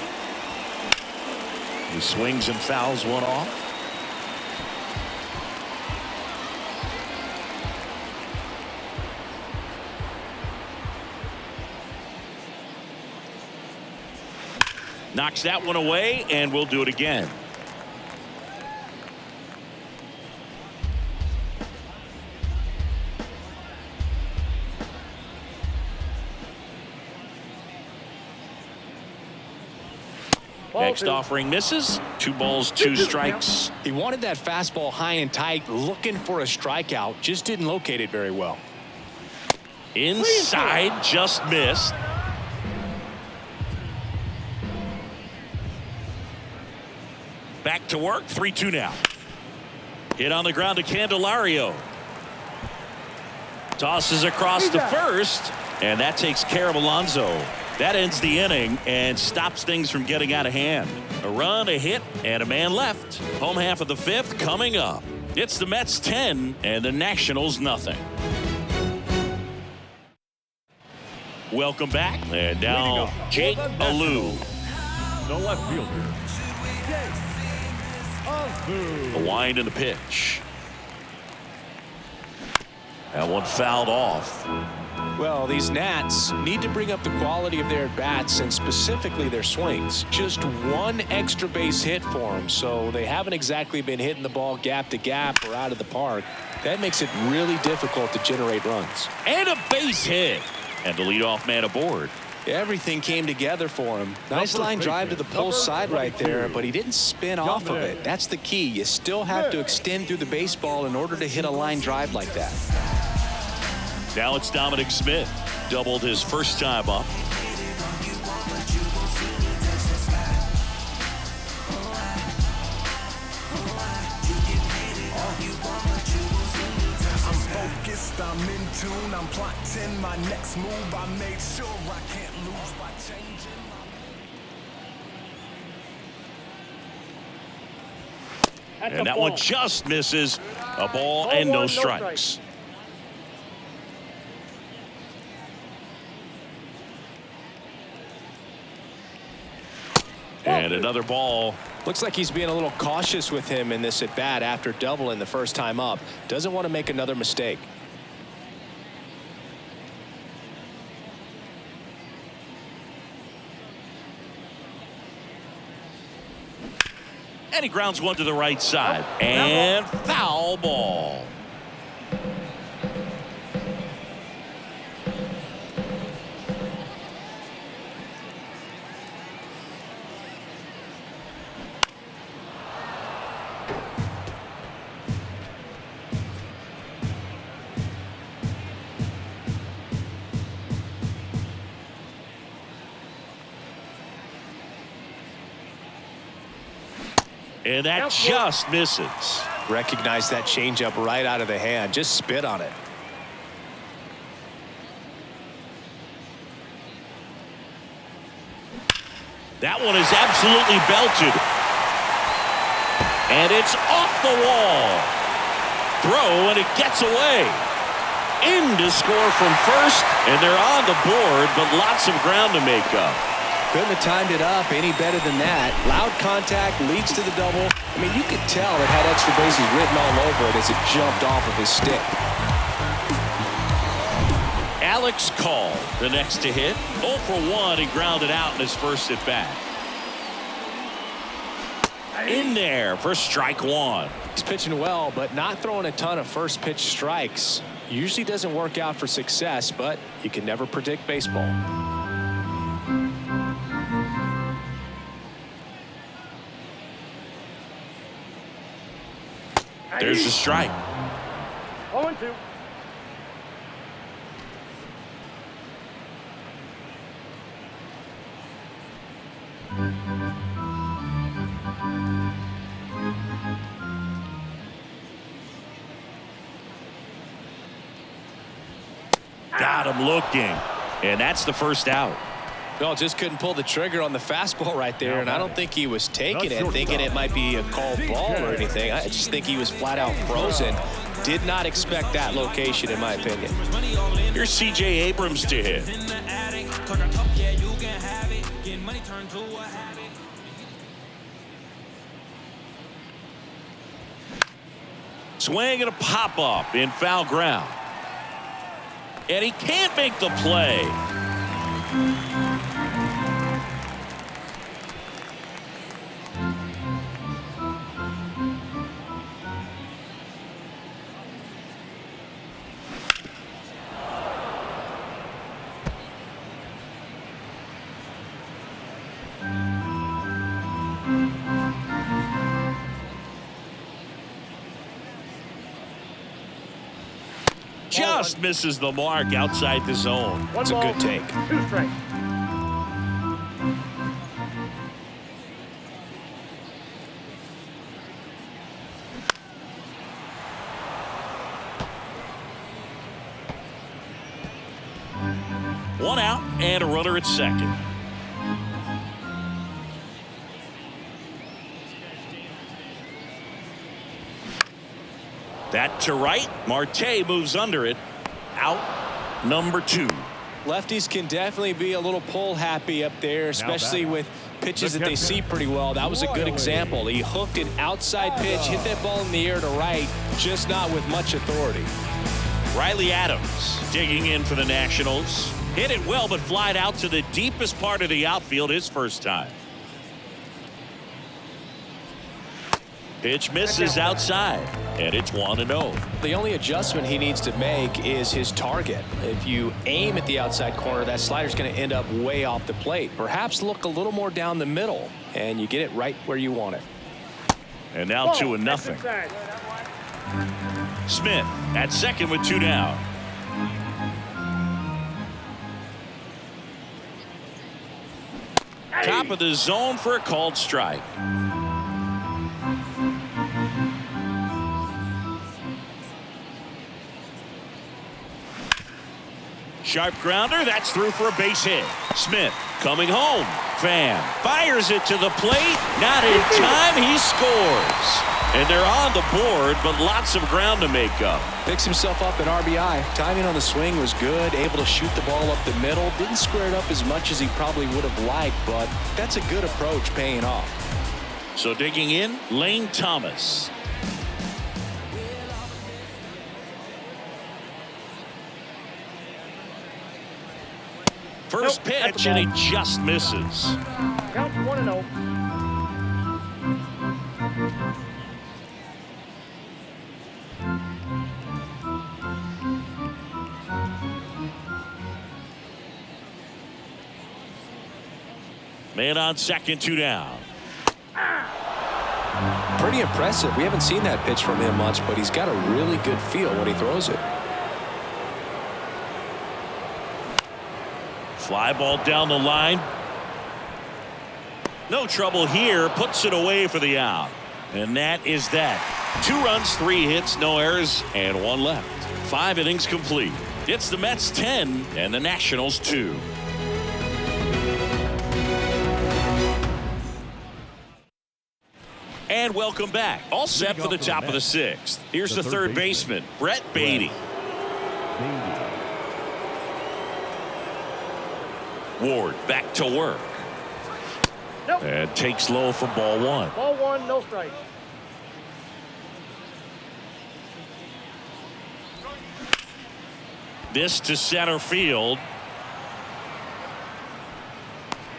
He swings and fouls one off. Knocks that one away, and we'll do it again. Next offering misses. 2 balls, 2 strikes. He wanted that fastball high and tight, looking for a strikeout, just didn't locate it very well. Inside, just missed. Back to work, 3-2 now. Hit on the ground to Candelario. Tosses across to first, and that takes care of Alonso. That ends the inning and stops things from getting out of hand. A run, a hit, and a man left. Home half of the 5th coming up. It's the Mets 10 and the Nationals nothing. Welcome back. And now Jake Alou. the left fielder, Jake Alou. The wind and the pitch. That one fouled off. Well, these Nats need to bring up the quality of their bats and specifically their swings. Just one extra base hit for them, so they haven't exactly been hitting the ball gap to gap or out of the park. That makes it really difficult to generate runs. And a base hit. And the leadoff man aboard. Everything came together for him. Nice line drive to the pull side right there, but he didn't spin off of it. That's the key. You still have to extend through the baseball in order to hit a line drive like that. Now it's Dominic Smith. Doubled his first time up. I'm focused, I'm in tune, I'm plotting my next move. I made sure I can't lose by changing my... And that one just misses. A ball and no strikes. And another ball. Looks like he's being a little cautious with him in this at bat after doubling the first time up. Doesn't want to make another mistake. And he grounds one to the right side. And foul ball. And that just misses. Recognize that changeup right out of the hand. Just spit on it. That one is absolutely belted. And it's off the wall. Throw, and it gets away. In to score from first, and they're on the board, but lots of ground to make up. Couldn't have timed it up any better than that. Loud contact leads to the double. I mean, you could tell it had extra bases written all over it as it jumped off of his stick. Alex Call, the next to hit. 0 for 1, he grounded out in his first at bat. In there for strike one. He's pitching well, but not throwing a ton of first pitch strikes. Usually doesn't work out for success, but you can never predict baseball. There's the strike. 0-2. Got him looking. And that's the first out. No, just couldn't pull the trigger on the fastball right there, and I don't think he was taking it, thinking it might be a called ball or anything. I just think he was flat out frozen. Did not expect that location, in my opinion. Here's C.J. Abrams to hit. Swing and a pop-up in foul ground. And he can't make the play. Just misses the mark outside the zone. It's a good take. 2 strikes. One out and a runner at second. That to right. Marte moves under it. Out number 2. Lefties can definitely be a little pull happy up there, especially with pitches that they see pretty well. That was a good example. He hooked an outside pitch, hit that ball in the air to right, just not with much authority. Riley Adams digging in for the Nationals. Hit it well, but flied out to the deepest part of the outfield his first time. Pitch misses outside, and it's 1-0. The only adjustment he needs to make is his target. If you aim at the outside corner, that slider's going to end up way off the plate. Perhaps look a little more down the middle, and you get it right where you want it. And now 2-0. Smith at second with 2 down. Top of the zone for a called strike. Sharp grounder, that's through for a base hit. Smith coming home. Pham fires it to the plate. Not in time, he scores. And they're on the board, but lots of ground to make up. Picks himself up an RBI. Timing on the swing was good. Able to shoot the ball up the middle. Didn't square it up as much as he probably would have liked, but that's a good approach paying off. So digging in, Lane Thomas. First pitch, and he just misses. Count 1-0. Man on second, 2 down. Pretty impressive. We haven't seen that pitch from him much, but he's got a really good feel when he throws it. Fly ball down the line. No trouble here. Puts it away for the out. And that is that. 2 runs, 3 hits, no errors, and 1 left. 5 innings complete. It's the Mets 10 and the Nationals 2. And welcome back. All set for the top of the 6th. Here's the third baseman, Brett Beatty. Ward back to work. Nope. And takes low for ball 1. Ball 1, no strike. This to center field.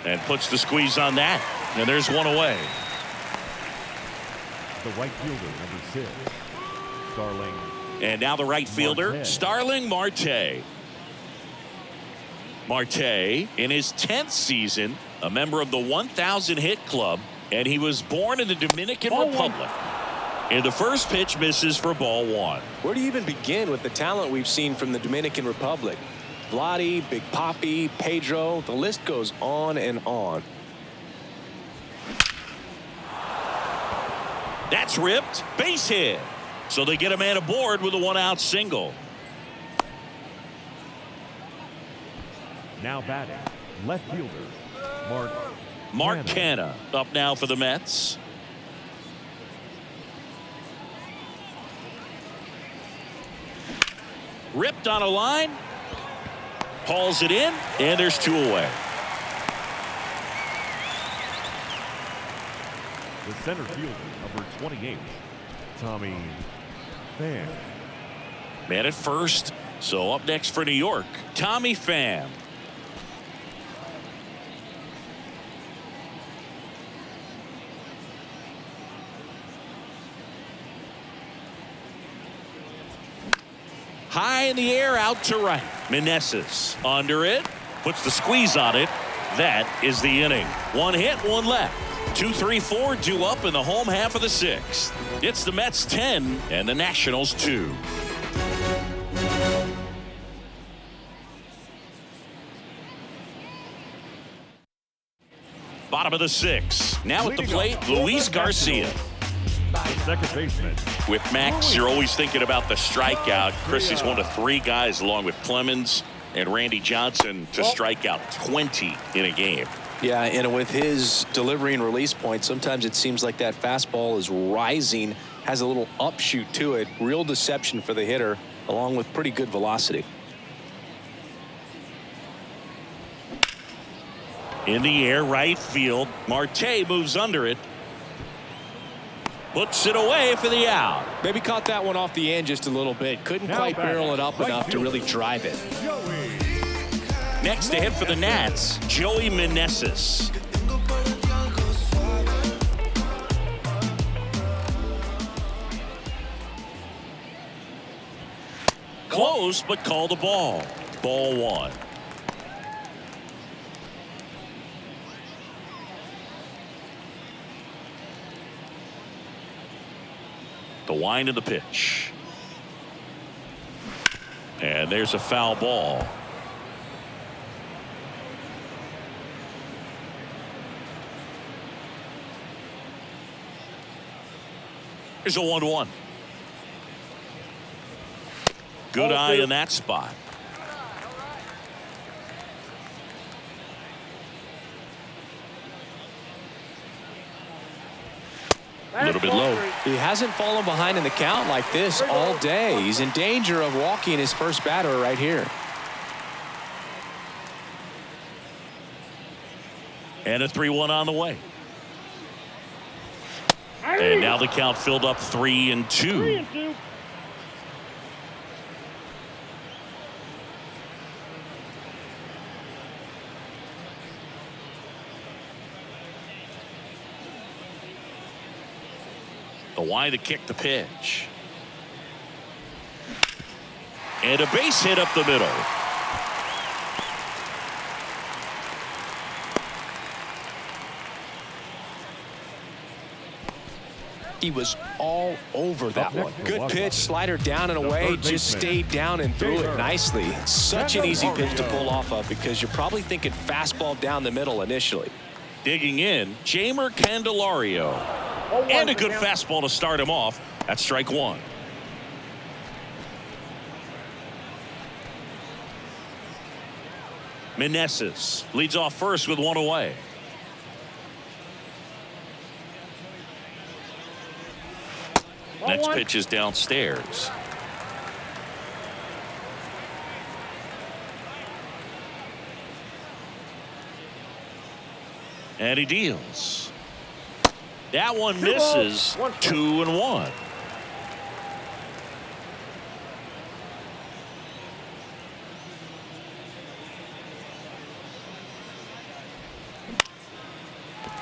And puts the squeeze on that. And there's 1 away. The right fielder, number 6, Starling. And now the right fielder, Marte. Starling Marte. Marte, in his 10th season, a member of the 1,000 hit club, and he was born in the Dominican Republic. And the first pitch misses for ball 1. Where do you even begin with the talent we've seen from the Dominican Republic? Vladdy, Big Papi, Pedro, the list goes on and on. That's ripped. Base hit. So they get a man aboard with a 1-out single. Now batting, left fielder, Mark Canha up now for the Mets. Ripped on a line. Hauls it in, and there's 2 away. The center fielder, number 28, Tommy Pham. Man at first. So up next for New York, Tommy Pham. High in the air, out to right. Meneses under it, puts the squeeze on it. That is the inning. 1 hit, 1 left. 2, 3, 4 due up in the home half of the 6th. It's the Mets 10 and the Nationals 2. Bottom of the 6th. Now at the plate, Luis Garcia. The second baseman. With Max, you're always thinking about the strikeout. Chris, he's one of 3 guys, along with Clemens and Randy Johnson, to strike out 20 in a game. Yeah, and with his delivery and release point, sometimes it seems like that fastball is rising, has a little upshoot to it. Real deception for the hitter, along with pretty good velocity. In the air, right field. Marte moves under it. Puts it away for the out. Maybe caught that one off the end just a little bit. Couldn't Now quite batting, barrel it up right enough to fielder, really drive it. Joey. Next to hit for the Nats, Joey Meneses. Close, but called a ball. Ball 1. The wind of the pitch. And there's a foul ball. Here's a 1-1. Good eye in that spot. A little bit low. He hasn't fallen behind in the count like this all day. He's in danger of walking his first batter right here. And a 3-1 on the way. And now the count filled up 3-2. 3-2. The wide to kick the pitch. And a base hit up the middle. He was all over that one. Good pitch, slider down and away, just stayed down and threw it nicely. Such an easy pitch to pull off of because you're probably thinking fastball down the middle initially. Digging in, Jamer Candelario. And a good fastball to start him off. That's strike one. Meneses leads off first with one away. Next pitch is downstairs. And he deals. That one misses. 2-1.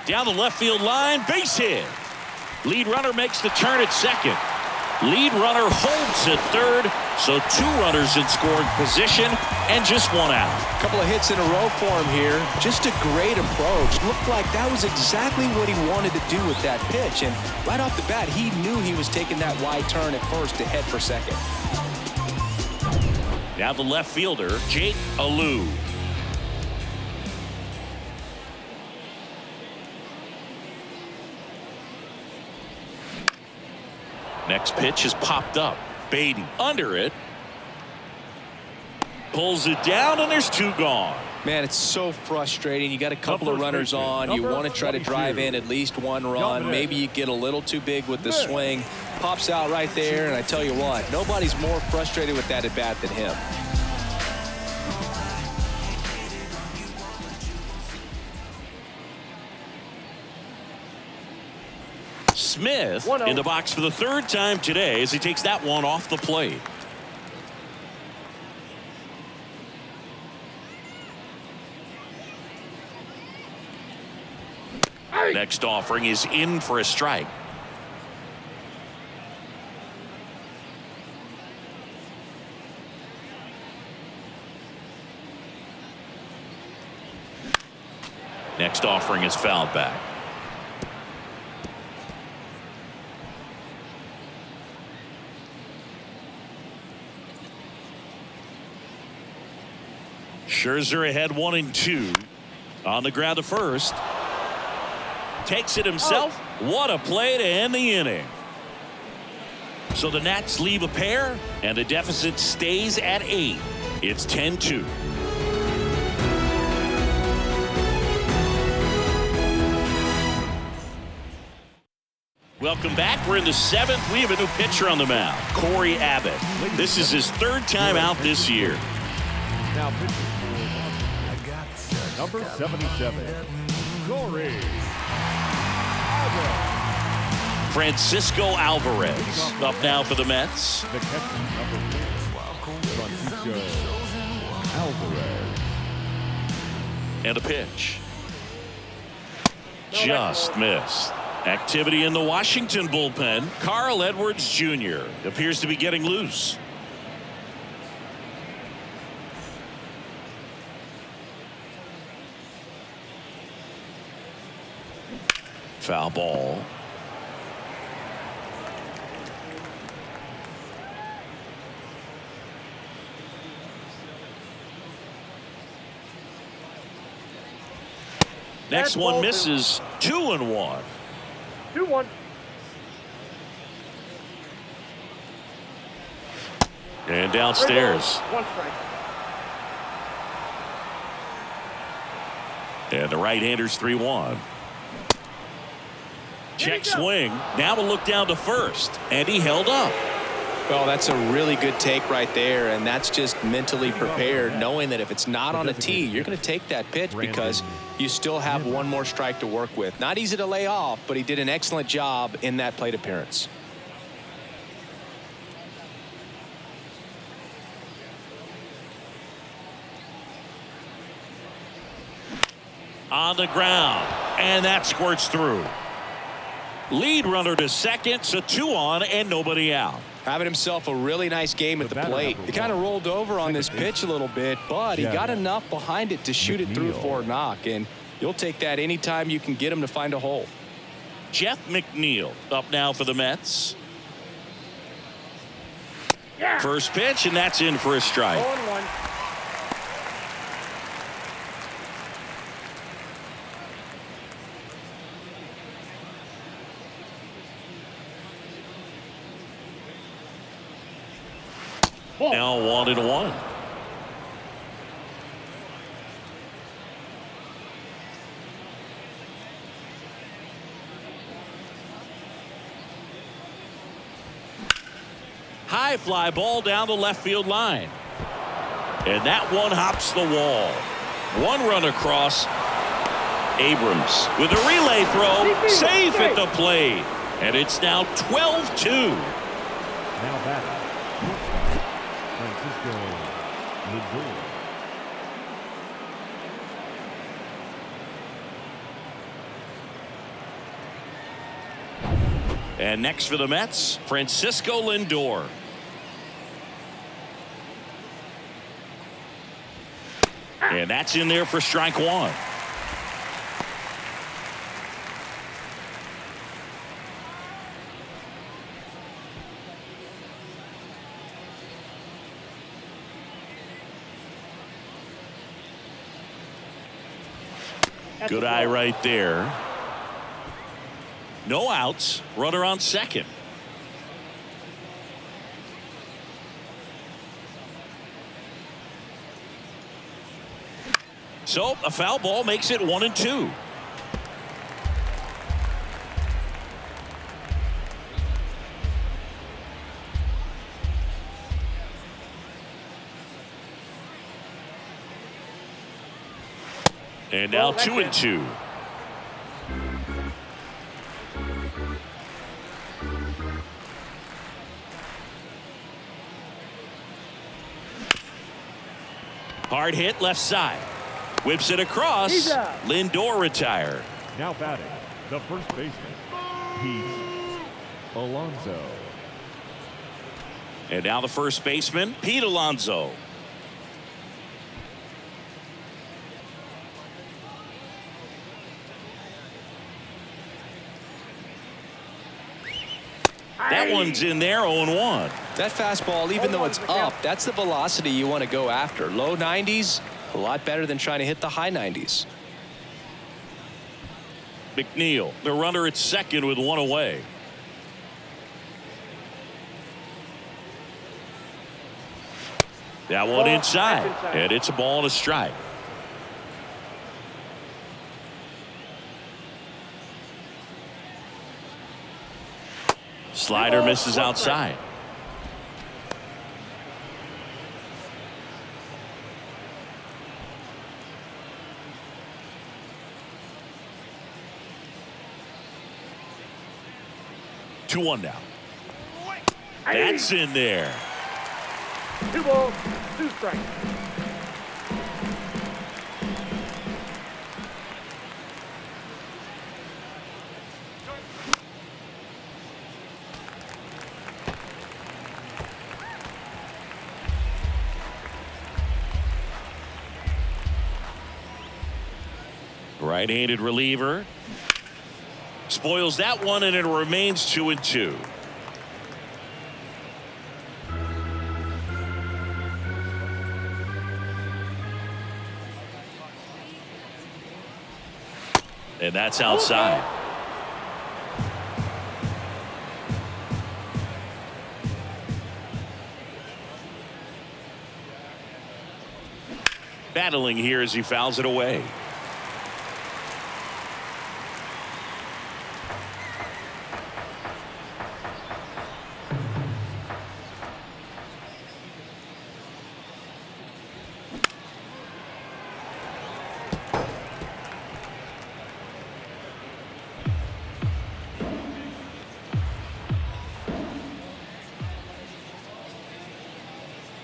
Down the left field line, base hit. Lead runner makes the turn at second. Lead runner holds at third, so 2 runners in scoring position and just 1 out. A couple of hits in a row for him here. Just a great approach. Looked like that was exactly what he wanted to do with that pitch. And right off the bat, he knew he was taking that wide turn at first to head for second. Now the left fielder, Jake Alou. Next pitch is popped up. Beatty under it. Pulls it down, and there's 2 gone. Man, it's so frustrating. You got a couple of runners on. You want to try to drive in at least 1 run. Maybe you get a little too big with the swing. Pops out right there, and I tell you what, nobody's more frustrated with that at bat than him. Smith in the box for the 3rd time today as he takes that one off the plate. Next offering is in for a strike. Next offering is fouled back. Scherzer ahead 1-2 on the ground to first. Takes it himself. What a play to end the inning. So the Nats leave a pair and the deficit stays at 8. It's 10-2. Welcome back. We're in the 7th. We have a new pitcher on the mound, Corey Abbott. This is his 3rd time out this year. Now pitching for number 77, Corey Abbott. Francisco Alvarez up now for the Mets. The catcher, number 4, Francisco Alvarez. And a pitch. Just missed. Activity in the Washington bullpen. Carl Edwards Jr. appears to be getting loose. Foul ball. Next one misses. 2-1. 2-1. And downstairs. 1 strike. And the right-hander's 3-1. Check swing. Now to look down to first. And he held up. Well, that's a really good take right there, and that's just mentally prepared, knowing that if it's not on a tee, you're going to take that pitch because you still have 1 more strike to work with. Not easy to lay off, but he did an excellent job in that plate appearance. On the ground, and that squirts through. Lead runner to second, so 2 on and nobody out. Having himself a really nice game at the plate. He kind of rolled over on this pitch a little bit, but he got enough behind it to shoot it through for a knock, and you'll take that anytime you can get him to find a hole. Jeff McNeil up now for the Mets. First pitch, and that's in for a strike. 0-1. Ball. Now 1-1. High fly ball down the left field line. And that one hops the wall. One run across. Abrams with a relay throw. Safe at the plate. And it's now 12-2. Now batting. Francisco Lindor. And next for the Mets, Francisco Lindor. And that's in there for strike one. Good eye right there. No outs. Runner on second. So a foul ball makes it 1-2. And now 2-2. Hard hit left side. Whips it across. Lindor retired. Now batting, the first baseman, Pete Alonso. And now the first baseman, Pete Alonso. That one's in there, 0-1. That fastball, even though it's up, that's the velocity you want to go after. Low 90s, a lot better than trying to hit the high 90s. McNeil, the runner at second with one away. That one inside, and it's a ball and a strike. Slider misses outside. Two one now. That's in there. 2 balls, 2 strikes. Right-handed reliever. Spoils that one, and it remains 2-2. And that's outside. Battling here as he fouls it away.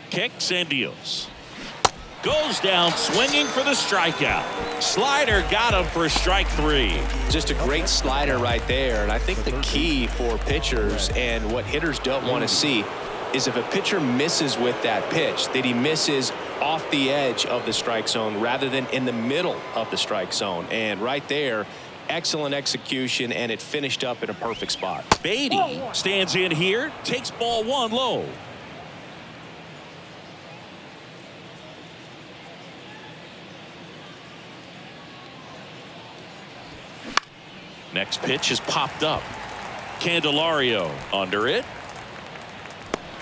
Kicks and deals. Goes down swinging for the strikeout. Slider got him for strike 3. Just a great slider right there. And I think the key for pitchers and what hitters don't want to see is if a pitcher misses with that pitch, that he misses off the edge of the strike zone rather than in the middle of the strike zone. And right there, excellent execution, and it finished up in a perfect spot. Beatty stands in here, takes ball 1 low. Next pitch is popped up. Candelario under it.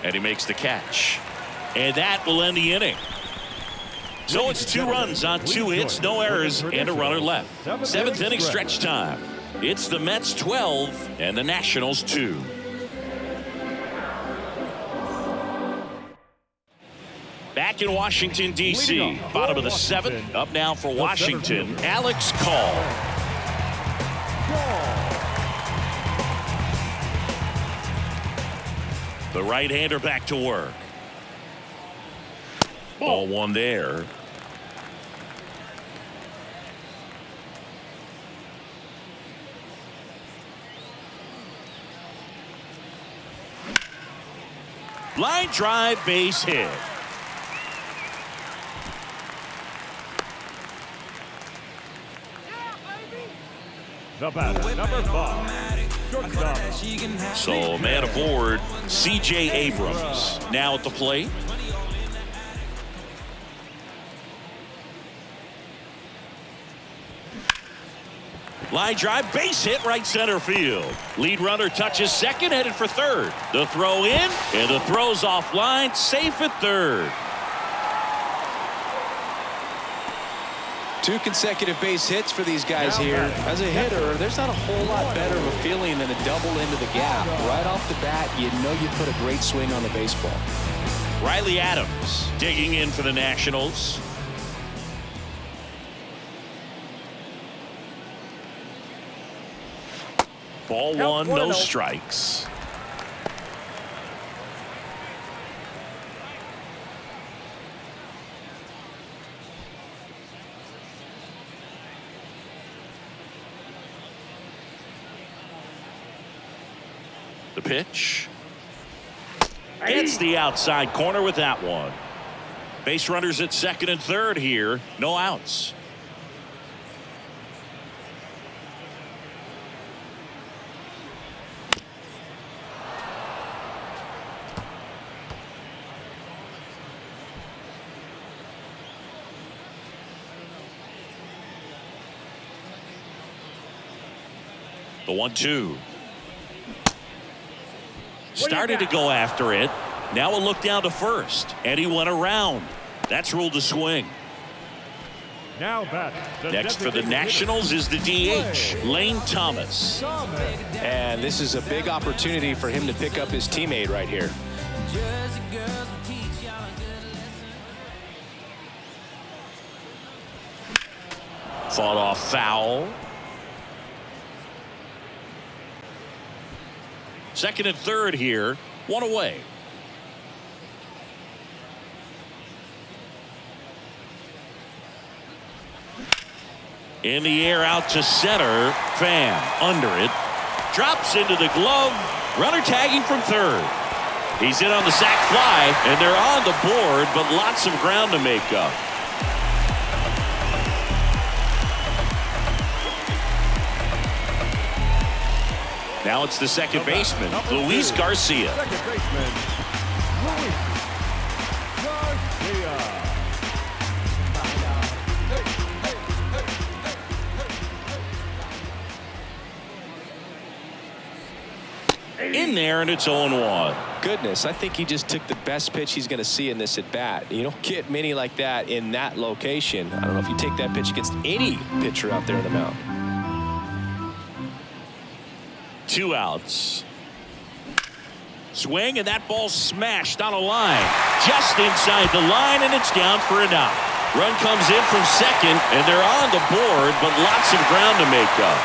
And he makes the catch. And that will end the inning. So it's 2 runs on 2 hits, no errors, and a runner left. 7th inning stretch time. It's the Mets 12 and the Nationals 2. Back in Washington, D.C. Bottom of the 7th. Up now for Washington, Alex Call. The right-hander back to work. Ball 1 there. Line drive, base hit. The batter, number 5, shortstop. So man aboard, C.J. Abrams now at the plate. Line drive, base hit, right center field. Lead runner touches second, headed for third. The throw in, and the throw's offline, safe at third. 2 consecutive base hits for these guys here. As a hitter, there's not a whole lot better of a feeling than a double into the gap. Right off the bat, you know you put a great swing on the baseball. Riley Adams digging in for the Nationals. Ball 1, no strikes. The pitch. Gets the outside corner with that one. Base runners at second and third here. No outs. The 1-2. Started to go after it. Now a look down to first. And he went around. That's ruled a swing. Now back. Next for the Nationals is the DH, Lane Thomas. And this is a big opportunity for him to pick up his teammate right here. Fought off foul. Second and third here. 1 away. In the air out to center. Pham under it. Drops into the glove. Runner tagging from third. He's in on the sac fly, and they're on the board, but lots of ground to make up. Now it's the second baseman, Luis Garcia. Second baseman, Luis Garcia. In there, and it's 0-1. Goodness, I think he just took the best pitch he's going to see in this at bat. You don't get many like that in that location. I don't know if you take that pitch against any pitcher out there in the mound. 2 outs. Swing, and that ball smashed on a line. Just inside the line, and it's down for an out. Run comes in from second, and they're on the board, but lots of ground to make up.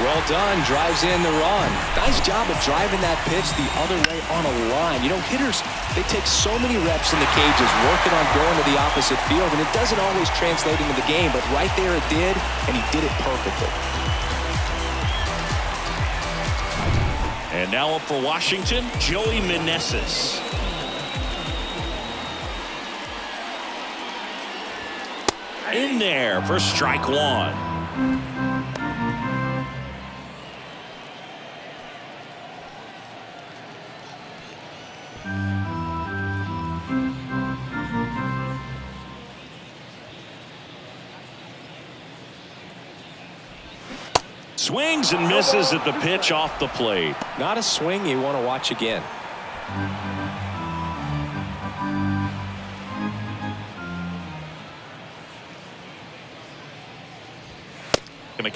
Well done, drives in the run. Nice job of driving that pitch the other way on a line. You know, hitters, they take so many reps in the cages working on going to the opposite field, and it doesn't always translate into the game, but right there it did, and he did it perfectly. And now up for Washington, Joey Meneses. In there for strike 1. Swings and misses at the pitch off the plate. Not a swing you want to watch again.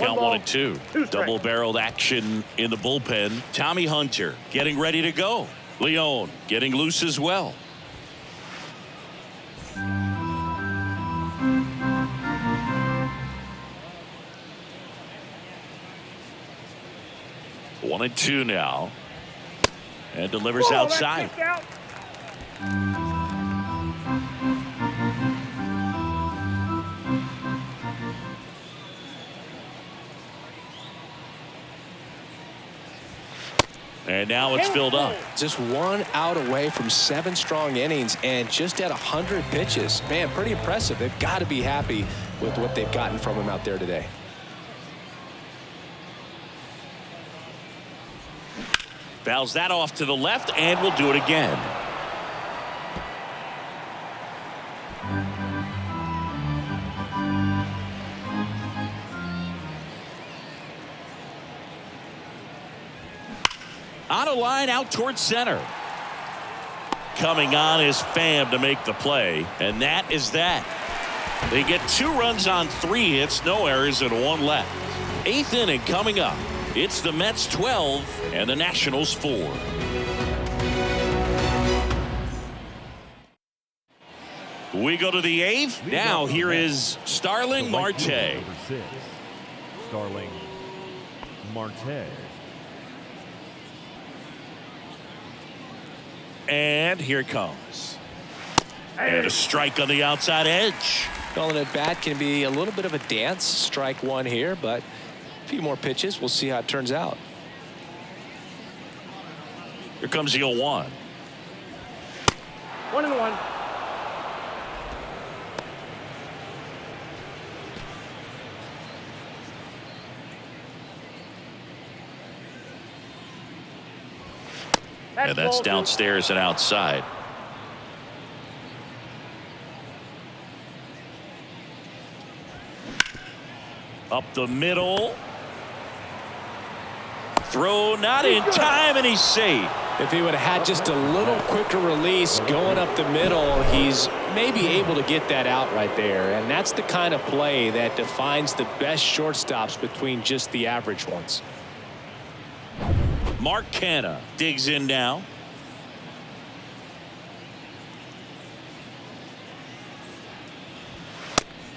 count 1-2. Two strikes. Double-barreled action in the bullpen. Tommy Hunter getting ready to go. Leone getting loose as well. One and two now. And delivers Whoa, outside. that kicked out. And now it's filled up. Just 1 out away from 7 strong innings and just at 100 pitches. Man, pretty impressive. They've got to be happy with what they've gotten from him out there today. Fouls that off to the left and will do it again. On a line out towards center. Coming on is Pham to make the play, and that is that. They get 2 runs on 3 hits, no errors, and 1 left. 8th inning coming up. It's the Mets 12 and the Nationals 4. We go to the 8th. Now here is Starling Marte. Number 6, Starling Marte. And here it comes. And a strike on the outside edge. Calling it bat can be a little bit of a dance. Strike 1 here, but a few more pitches. We'll see how it turns out. Here comes the 0-1. 1-1. And that's downstairs and outside. Up the middle. Throw not in time, and he's safe. If he would have had just a little quicker release going up the middle, he's maybe able to get that out right there. And that's the kind of play that defines the best shortstops between just the average ones. Mark Canha digs in now.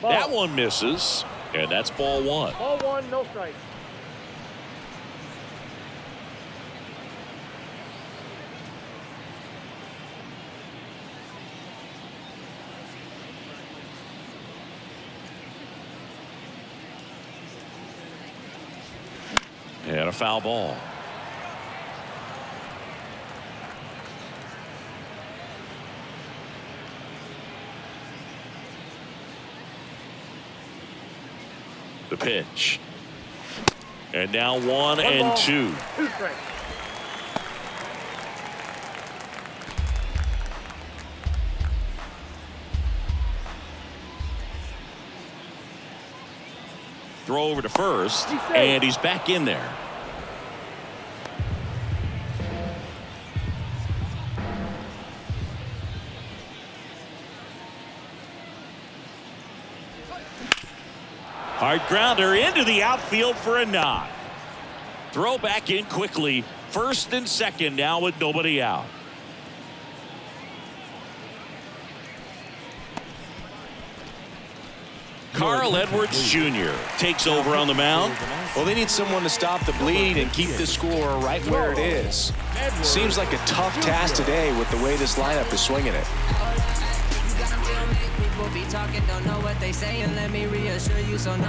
Ball. That one misses, and that's ball 1. Ball 1, no strike. And a foul ball. The pitch. And now 1 and ball, 2. 2 strikes. Throw over to first, He's safe. and he's back in there. Hard grounder into the outfield for a knock. Throw back in quickly. First and second now with nobody out. Carl Edwards Jr. takes over on the mound. Well, they need someone to stop the bleed and keep the score right where it is. Seems like a tough task today with the way this lineup is swinging it.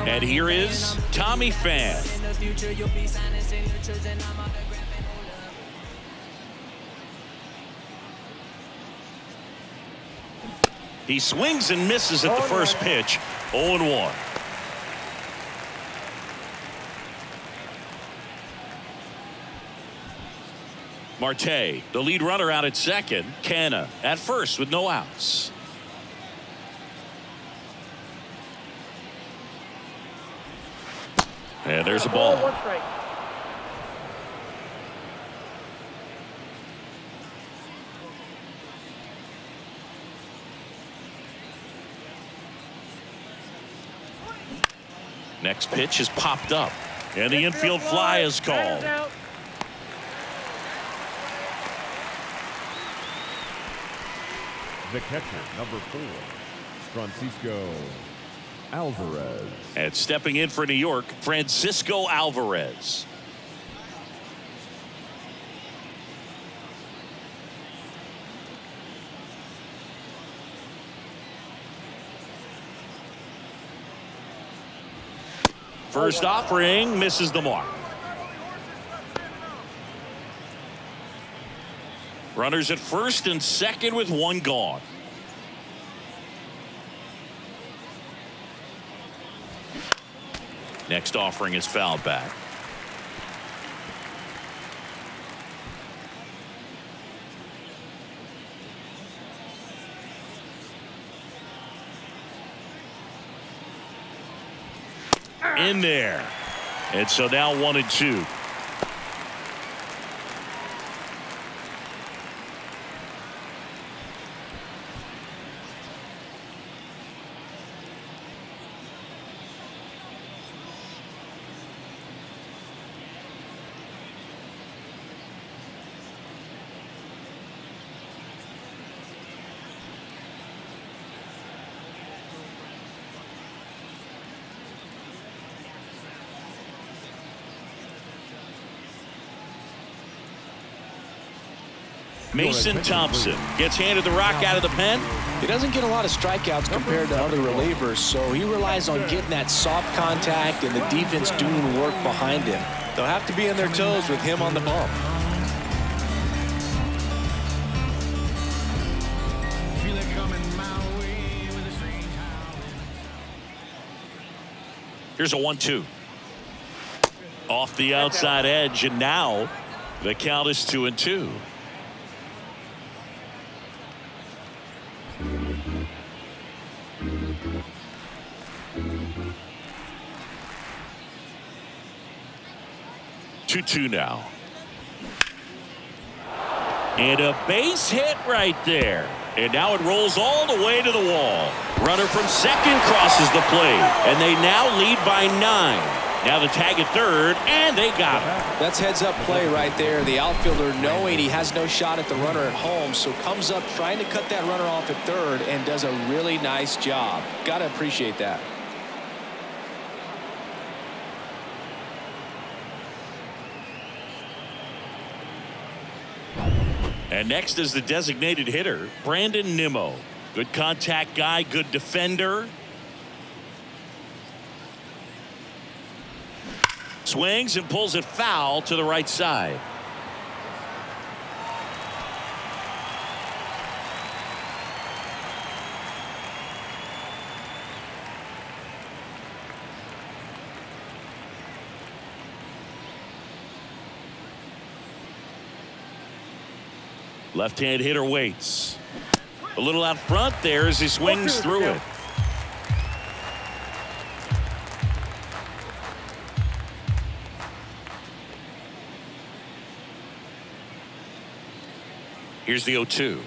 And here is Tommy Pham. He swings and misses at the first pitch. 0-1. Marte, the lead runner, out at second. Canha at first with no outs. And there's a ball. 1 strike. Next pitch is popped up, and the infield fly is called. The catcher, number 4, Francisco Alvarez. And stepping in for New York, Francisco Alvarez. First offering misses the mark. Runners at first and second with one gone. Next offering is fouled back. In there. And so now 1-2. Mason Thompson gets handed the rock out of the pen. He doesn't get a lot of strikeouts compared to other relievers, so he relies on getting that soft contact and the defense doing work behind him. They'll have to be on their toes with him on the bump. Here's a 1-2. Off the outside edge, and now the count is 2-2. Two now. And a base hit right there. And now it rolls all the way to the wall. Runner from second crosses the plate. And they now lead by 9. Now the tag at third, and they got him. That's heads-up play right there. The outfielder knowing he has no shot at the runner at home, so comes up trying to cut that runner off at third and does a really nice job. Got to appreciate that. And next is the designated hitter, Brandon Nimmo. Good contact guy, good defender. Swings and pulls it foul to the right side. Left-hand hitter waits. A little out front there as he swings through it. Here's the 0-2.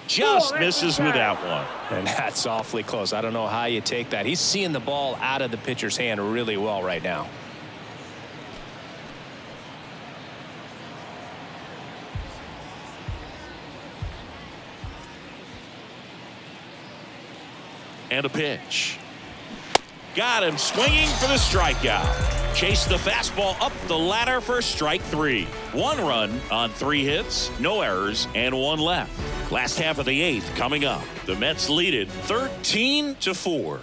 Just misses with that one. And that's awfully close. I don't know how you take that. He's seeing the ball out of the pitcher's hand really well right now. And a pitch. Got him swinging for the strikeout. Chased the fastball up the ladder for strike 3. 1 run on 3 hits, no errors, and 1 left. Last half of the 8th coming up. The Mets lead it 13-4.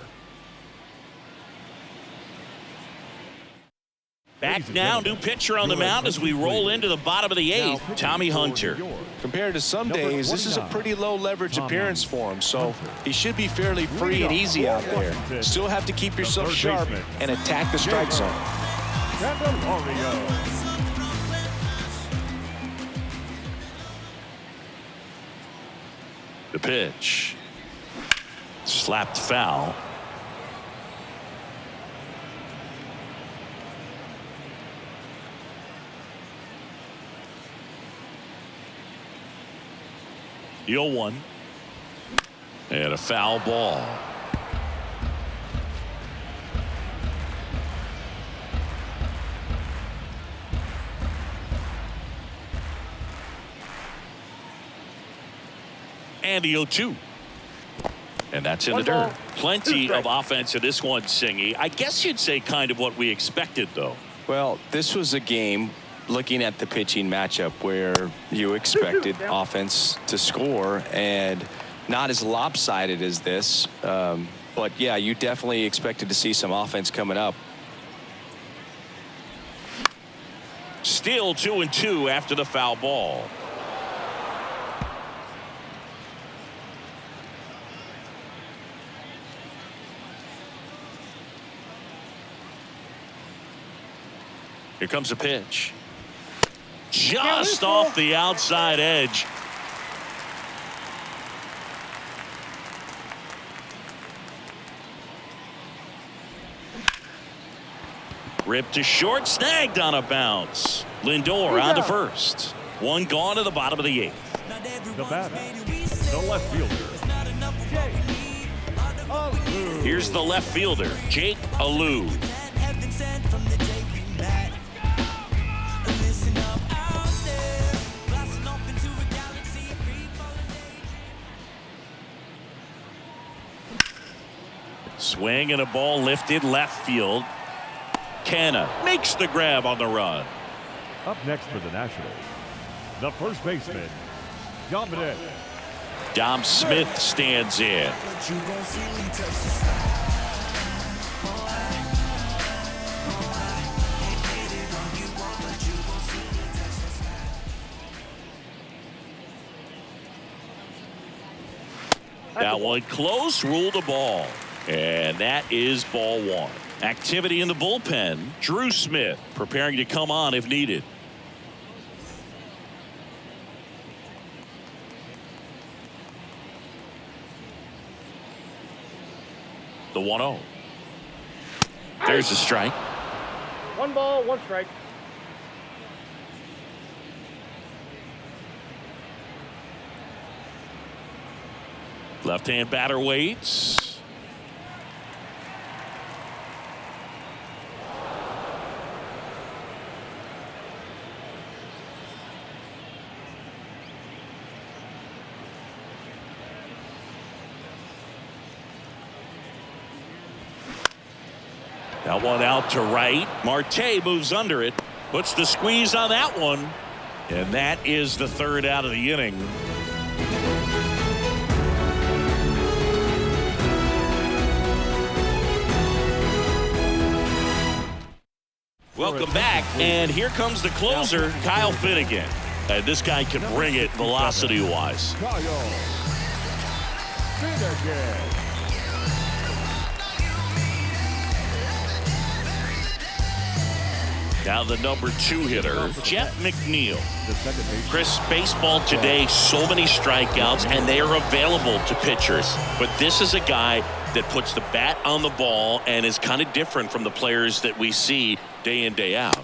Back now, new pitcher on the mound as we roll into the bottom of the 8th, Tommy Hunter. Compared to some days, this is a pretty low leverage appearance for him, so he should be fairly free and easy out there. Still have to keep yourself sharp and attack the strike zone. The pitch. Slapped foul. The 0-1. And a foul ball. And the 0-2. And that's in One the dirt. ball, Plenty two of strikes. offense in this one, Singy. I guess you'd say kind of what we expected, though. Well, this was a game, looking at the pitching matchup, where you expected offense to score, and not as lopsided as this. But, yeah, you definitely expected to see some offense coming up. Still 2-2 after the foul ball. Here comes a pitch. Just off the outside edge. Ripped to short, snagged on a bounce. Lindor on to first. One gone to the bottom of the 8th. The batter, the left fielder, Jake Alou. Here's the left fielder, Jake Alou. Swing and a ball lifted left field. Canna makes the grab on the run. Up next for the Nationals, the first baseman, Dominic. Dom Smith stands in. That one close, ruled a ball. And that is ball 1. Activity in the bullpen. Drew Smith preparing to come on if needed. The 1-0. There's a strike. One ball, one strike. Left-hand batter waits. That one out to right. Marte moves under it. Puts the squeeze on that one. And that is the 3rd out of the inning. Welcome back. And here comes the closer, Kyle Finnegan. This guy can bring it velocity-wise. Kyle Finnegan. Now the number 2 hitter, Jeff McNeil. The second baseman. Chris, baseball today, so many strikeouts, and they are available to pitchers. But this is a guy that puts the bat on the ball and is kind of different from the players that we see day in, day out.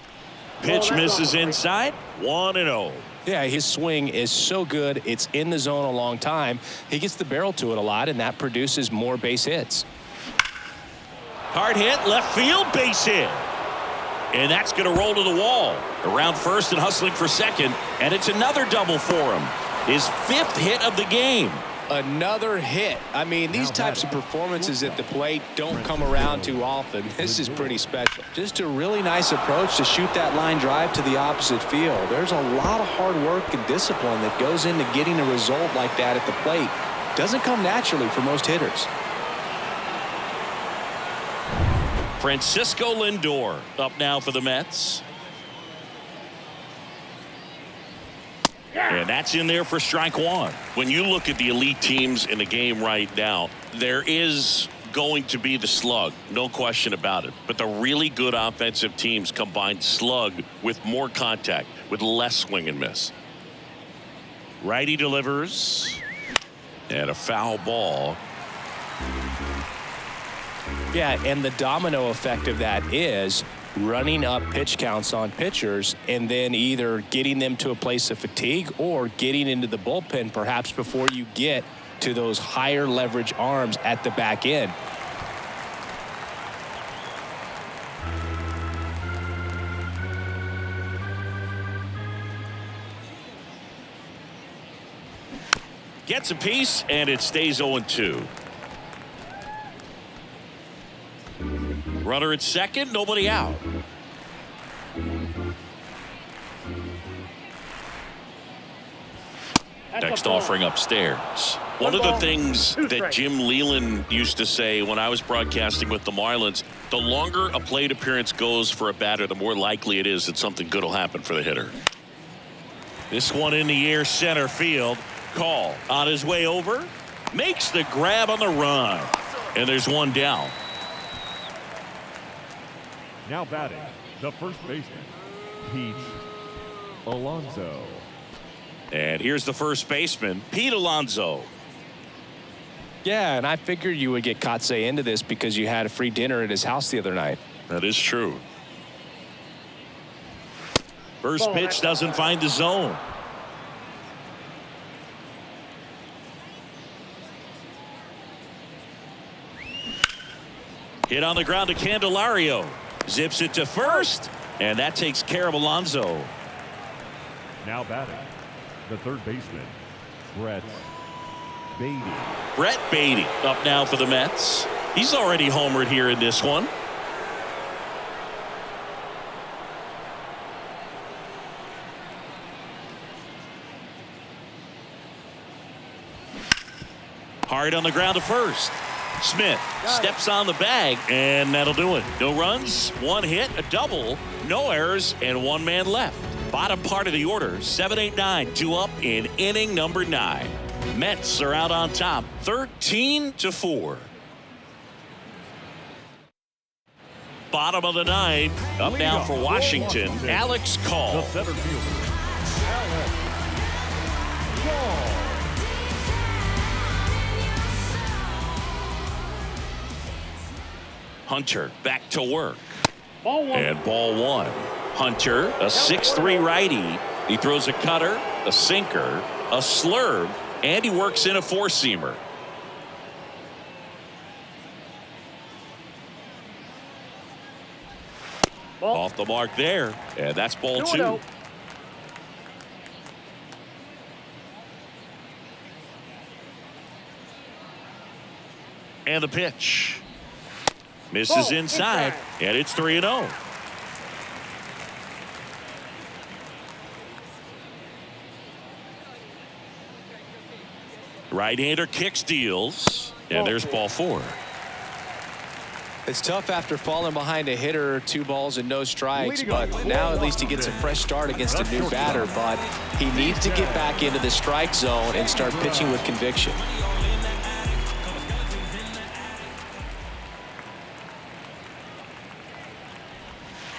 Pitch misses inside, 1-0. Yeah, his swing is so good. It's in the zone a long time. He gets the barrel to it a lot, and that produces more base hits. Hard hit, left field, base hit. And that's going to roll to the wall. Around first and hustling for second. And it's another double for him. His 5th hit of the game. Another hit. I mean, these types of performances at the plate don't come around too often. This is pretty special. Just a really nice approach to shoot that line drive to the opposite field. There's a lot of hard work and discipline that goes into getting a result like that at the plate. Doesn't come naturally for most hitters. Francisco Lindor up now for the Mets. And that's in there for strike 1. When you look at the elite teams in the game right now, there is going to be the slug, no question about it. But the really good offensive teams combine slug with more contact, with less swing and miss. Righty delivers. And a foul ball. Yeah, and the domino effect of that is running up pitch counts on pitchers and then either getting them to a place of fatigue or getting into the bullpen perhaps before you get to those higher leverage arms at the back end. Gets a piece, and it stays 0-2. Runner at second, nobody out. Next offering upstairs. One of the things that Jim Leland used to say when I was broadcasting with the Marlins, the longer a plate appearance goes for a batter, the more likely it is that something good will happen for the hitter. This one in the air, center field. Call on his way over. Makes the grab on the run. And there's one down. Now batting, the first baseman, Pete Alonso. And here's the first baseman, Pete Alonso. Yeah, and I figured you would get Kotsay into this because you had a free dinner at his house the other night. That is true. First pitch doesn't find the zone. Hit on the ground to Candelario. Zips it to first, and that takes care of Alonso. Now batting, the third baseman, Brett Beatty. Brett Beatty up now for the Mets. He's already homered here in this one. Hard on the ground to first. Smith steps on the bag, and that'll do it. No runs, one hit, a double, no errors, and one man left. Bottom part of the order, 7-8-9, 2 up in inning number 9. Mets are out on top, 13-4. Bottom of the 9th, up now for Washington, Alex The Call. center fielder, Alex Call. Hunter back to work. Ball one. And ball one. Hunter, a 6'3" righty. He throws a cutter, a sinker, a slurve, and he works in a four-seamer. Ball. Off the mark there, and that's ball 2. And the pitch. Misses Ball inside, and it's 3-0. Right-hander kicks, deals, and there's ball 4. It's tough after falling behind a hitter, 2 balls and no strikes, but now at least he gets a fresh start against a new batter, but he needs to get back into the strike zone and start pitching with conviction.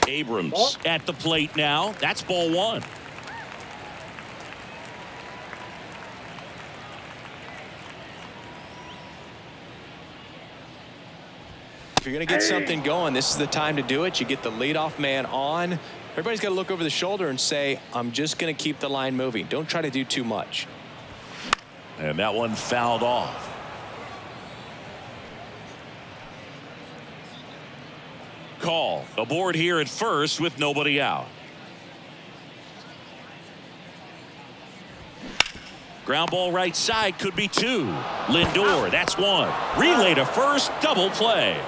Abrams at the plate now. That's ball 1. If you're going to get something going, this is the time to do it. You get the leadoff man on. Everybody's got to look over the shoulder and say, I'm just going to keep the line moving. Don't try to do too much. And that one fouled off. Call aboard here at first with nobody out. Ground ball right side, could be 2. Lindor, that's 1. Relay to first, double play.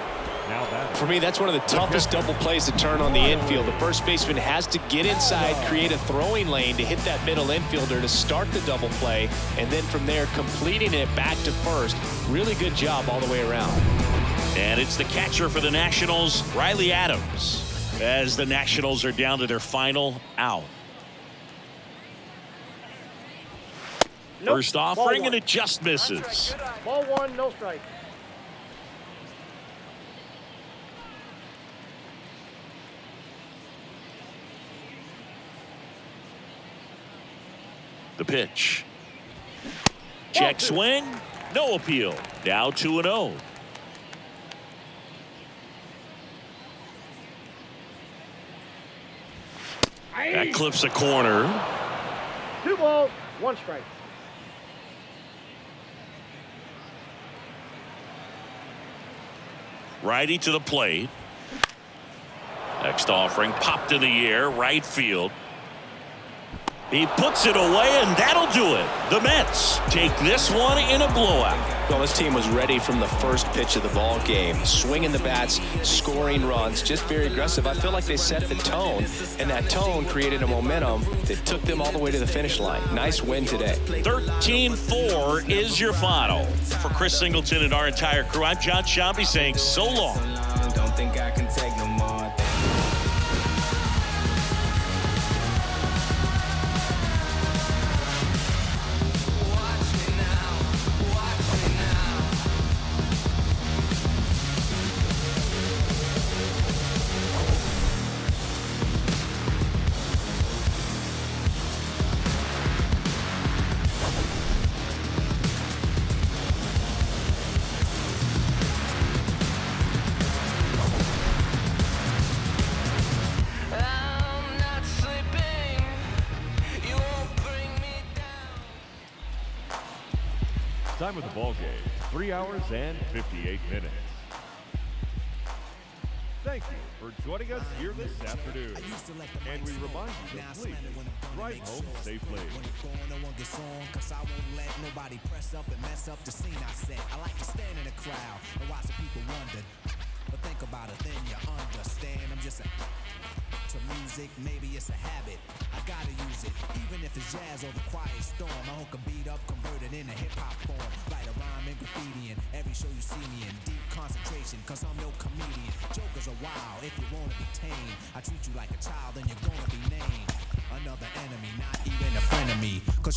Now batting, For me, that's one of the toughest double plays to turn on the infield. The first baseman has to get inside, create a throwing lane to hit that middle infielder to start the double play, and then from there completing it back to first. Really good job all the way around. And it's the catcher for the Nationals, Riley Adams, as the Nationals are down to their final out. First offering, and it just misses. Ball 1, no strike. The pitch. Check swing, no appeal. Now 2-0. That clips a corner. 2 balls, 1 strike. Righty to the plate. Next offering popped in the air, right field. He puts it away, and that'll do it. The Mets take this one in a blowout. Well, this team was ready from the first pitch of the ball game, swinging the bats, scoring runs, just very aggressive. I feel like they set the tone, and that tone created a momentum that took them all the way to the finish line. Nice win today. 13-4 is your final. For Chris Singleton and our entire crew, I'm John Shambi saying so long. Don't think I can take no more. Time of the ball game, 3 hours and 58 minutes. Thank you for joining us here this afternoon. And we remind you to please drive home safely. No one gets on, cause I won't let nobody press up and mess up the scene I set. I like to stand in a crowd and watch the people wonder. But think about it, then you understand. I'm just to music, maybe it's a habit. I gotta use it, even if it's jazz or the quiet storm. I hook a beat up, converted into hip-hop form. Write a rhyme and graffiti in every show you see me in. Deep concentration, cause I'm no comedian. Jokers are wild, if you wanna be tame. I treat you like a child and you're gonna be named another enemy, not even a friend of me. Cause